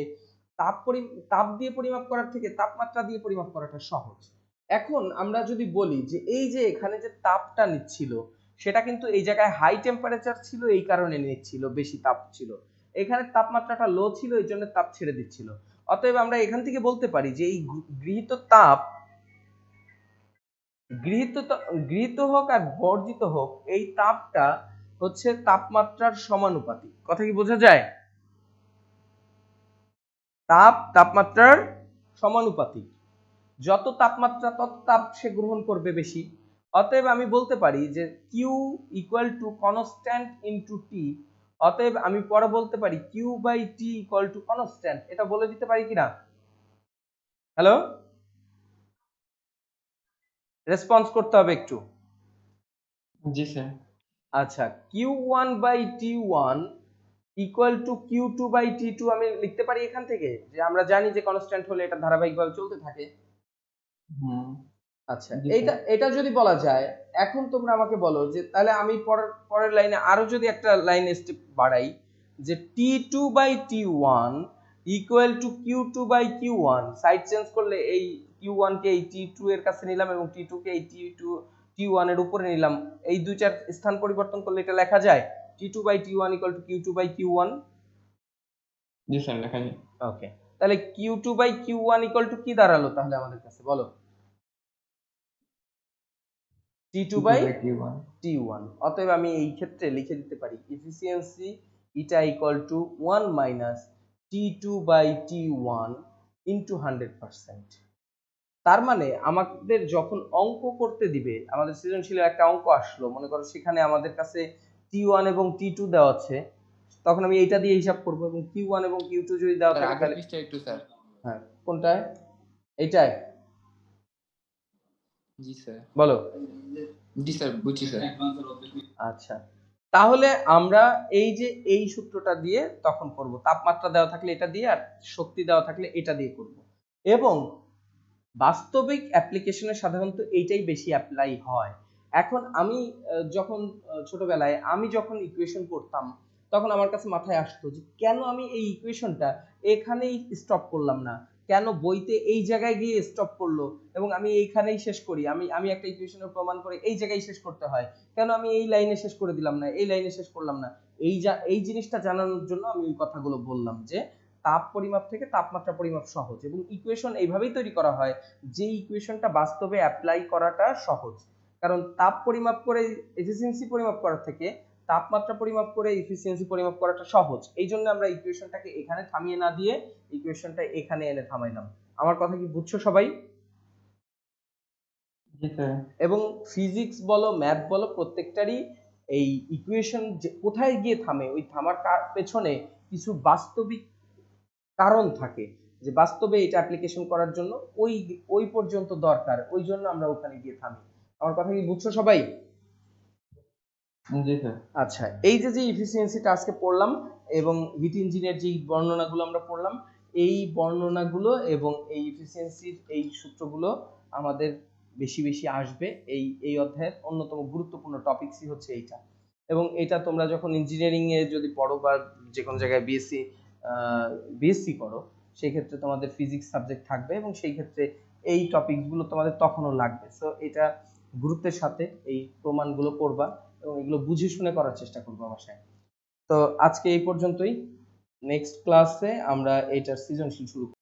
তাপ দিয়ে পরিমাপ করার থেকে তাপমাত্রা দিয়ে পরিমাপ করাটা সহজ। এখন আমরা যদি বলি যে এই যে এখানে যে তাপটা নিচ্ছিল, সেটা কিন্তু এই জায়গায় হাই টেম্পারেচার ছিল, এই কারণে নিচ্ছিল, বেশি তাপ ছিল। এখানে তাপমাত্রাটা লো ছিল, এই জন্য তাপ ছেড়ে দিচ্ছিল। অতএব আমরা এখান থেকে বলতে পারি যে এই গৃহীত তাপ, গৃহীত হোক আর বর্জিত হোক, এই তাপটা হচ্ছে তাপমাত্রার সমানুপাতিক। কথা কি বোঝা যায়? তাপমাত্রার সমানুপাতিক। যত তাপমাত্রা তত তাপ সে গ্রহণ করবে বেশি। অতএব আমি বলতে পারি যে Q equal to constant into t. অতএব আমি পরে বলতে পারি Q by t equal to constant. এটা বলে দিতে পারি কিনা? হ্যালো, রেসপন্স করতে হবে একটু। জি স্যার। আচ্ছা, Q1 by T1 equal to Q2 by T2 আমি লিখতে পারি এখান থেকে, যে আমরা জানি যে কনস্ট্যান্ট হলে এটা ধারাবাহিকভাবে চলতে থাকে। হুম। আচ্ছা, জি এটা স্যার। এটা যদি বলা যায়, এখন তোমরা আমাকে বলো যে তাহলে আমি পরের লাইনে আরো যদি একটা লাইন স্টেপ বাড়াই, যে T2 by T1 equal to Q2 by Q1, side change করলে এই Q1 কে এই T2 এর কাছে নিলাম এবং T2 কে এই T1 এর উপরে নিলাম, এই দুইটার স্থান পরিবর্তন করলে এটা লেখা যায় T2 by T1 equal to Q2 by Q1। জি স্যার, লেখা যায়। ওকে, তাহলে Q2 by Q1 equal to কি দাঁড়ালো তাহলে আমাদের কাছে, বলো? T2 by T1। অতএব আমি এই ক্ষেত্রে লিখে দিতে পারি এফিসিয়েন্সি এটা equal to 1 minus T2 by T1 into 100%। তার মানে আমাদের যখন অঙ্ক করতে দিবে, আমাদের সৃজনশীলের একটা অঙ্ক আসলো, মনে করো সেখানে আমাদের কাছে T1 এবং T2 দেওয়া আছে, তখন আমি এইটা দিয়ে হিসাব করব, এবং Q1 এবং Q2 যদি দেওয়া থাকে তাহলে একটু স্যার। হ্যাঁ, কোনটায়? এইটায়? জি স্যার। বলো। জি স্যার, বুঝছি স্যার। আচ্ছা, তাহলে আমরা এই যে এই সূত্রটা দিয়ে তখন করব, তাপমাত্রা দেওয়া থাকলে এটা দিয়ে, আর শক্তি দেওয়া থাকলে এটা দিয়ে করব। এবং বাস্তবিক অ্যাপ্লিকেশনে সাধারণত এইটাই বেশি অ্যাপ্লাই হয়। এখন আমি যখন ছোটবেলায় আমি যখন ইকুয়েশন করতাম তখন আমার কাছে মাথায় আসতো যে কেন আমি এই ইকুয়েশনটা এখানেই স্টপ করলাম না, কেন বইতে এই জায়গায় গিয়ে স্টপ করলো এবং আমি এইখানেই শেষ করি, আমি একটা ইকুয়েশনের প্রমাণ করে এই জায়গায় শেষ করতে হয়, কেন আমি এই লাইনে শেষ করে দিলাম না, এই লাইনে শেষ করলাম না। এই জিনিসটা জানানোর জন্য আমি ওই কথাগুলো বললাম যে তাপ পরিমাপ থেকে তাপমাত্রা পরিমাপ সহজ এবং ইকুয়েশন এইভাবেই তৈরি করা হয় যে ইকুয়েশনটা বাস্তবে অ্যাপ্লাই করাটা সহজ। কারণ তাপ পরিমাপ করে এফিসিয়েন্সি পরিমাপ করার থেকে তাপমাত্রা পরিমাপ করে এফিসিয়েন্সি পরিমাপ করাটা সহজ। এই জন্য আমরা ইকুয়েশনটাকে এখানে থামিয়ে না দিয়ে ইকুয়েশনটা এখানে এনে থামাইলাম। আমার কথা কি বুঝছো সবাই? জি স্যার। এবং ফিজিক্স বলো ম্যাথ বলো প্রত্যেকটারই এই ইকুয়েশন যে কোথায় গিয়ে থামে ওই থামার পেছনে কিছু বাস্তবিক কারণ থাকে যে বাস্তবে এটা অ্যাপ্লিকেশন করার জন্য ওই ওই পর্যন্ত দরকার, ওই জন্য আমরা ওখানে গিয়ে থামি। আমার কথা কি বুঝছো সবাই? জি স্যার। আচ্ছা, এই যে যে এফিসিয়েন্সিটা আজকে পড়লাম এবং হিট ইঞ্জিনের যে বর্ণনাগুলো আমরা পড়লাম, এই বর্ণনাগুলো এবং এই এফিসিয়েন্সির এই সূত্রগুলো আমাদের বেশি বেশি আসবে। এই অধ্যায়ের অন্যতম গুরুত্বপূর্ণ টপিকসই হচ্ছে এইটা। এবং এটা তোমরা যখন ইঞ্জিনিয়ারিং এ যদি পড়ো বা যে কোনো জায়গায় বিএসসি করো সেই ক্ষেত্রে তোমাদের ফিজিক্স সাবজেক্ট থাকবে এবং সেই ক্ষেত্রে এই টপিকসগুলো তোমাদের তখনও লাগবে। সো এটা গুরুত্বের সাথে এই প্রমাণগুলো করবা এবং এগুলো বুঝে শুনে করার চেষ্টা করবো বাসায়। তো আজকে এই পর্যন্তই। নেক্সট ক্লাসে আমরা এটার সৃজনশীল শুরু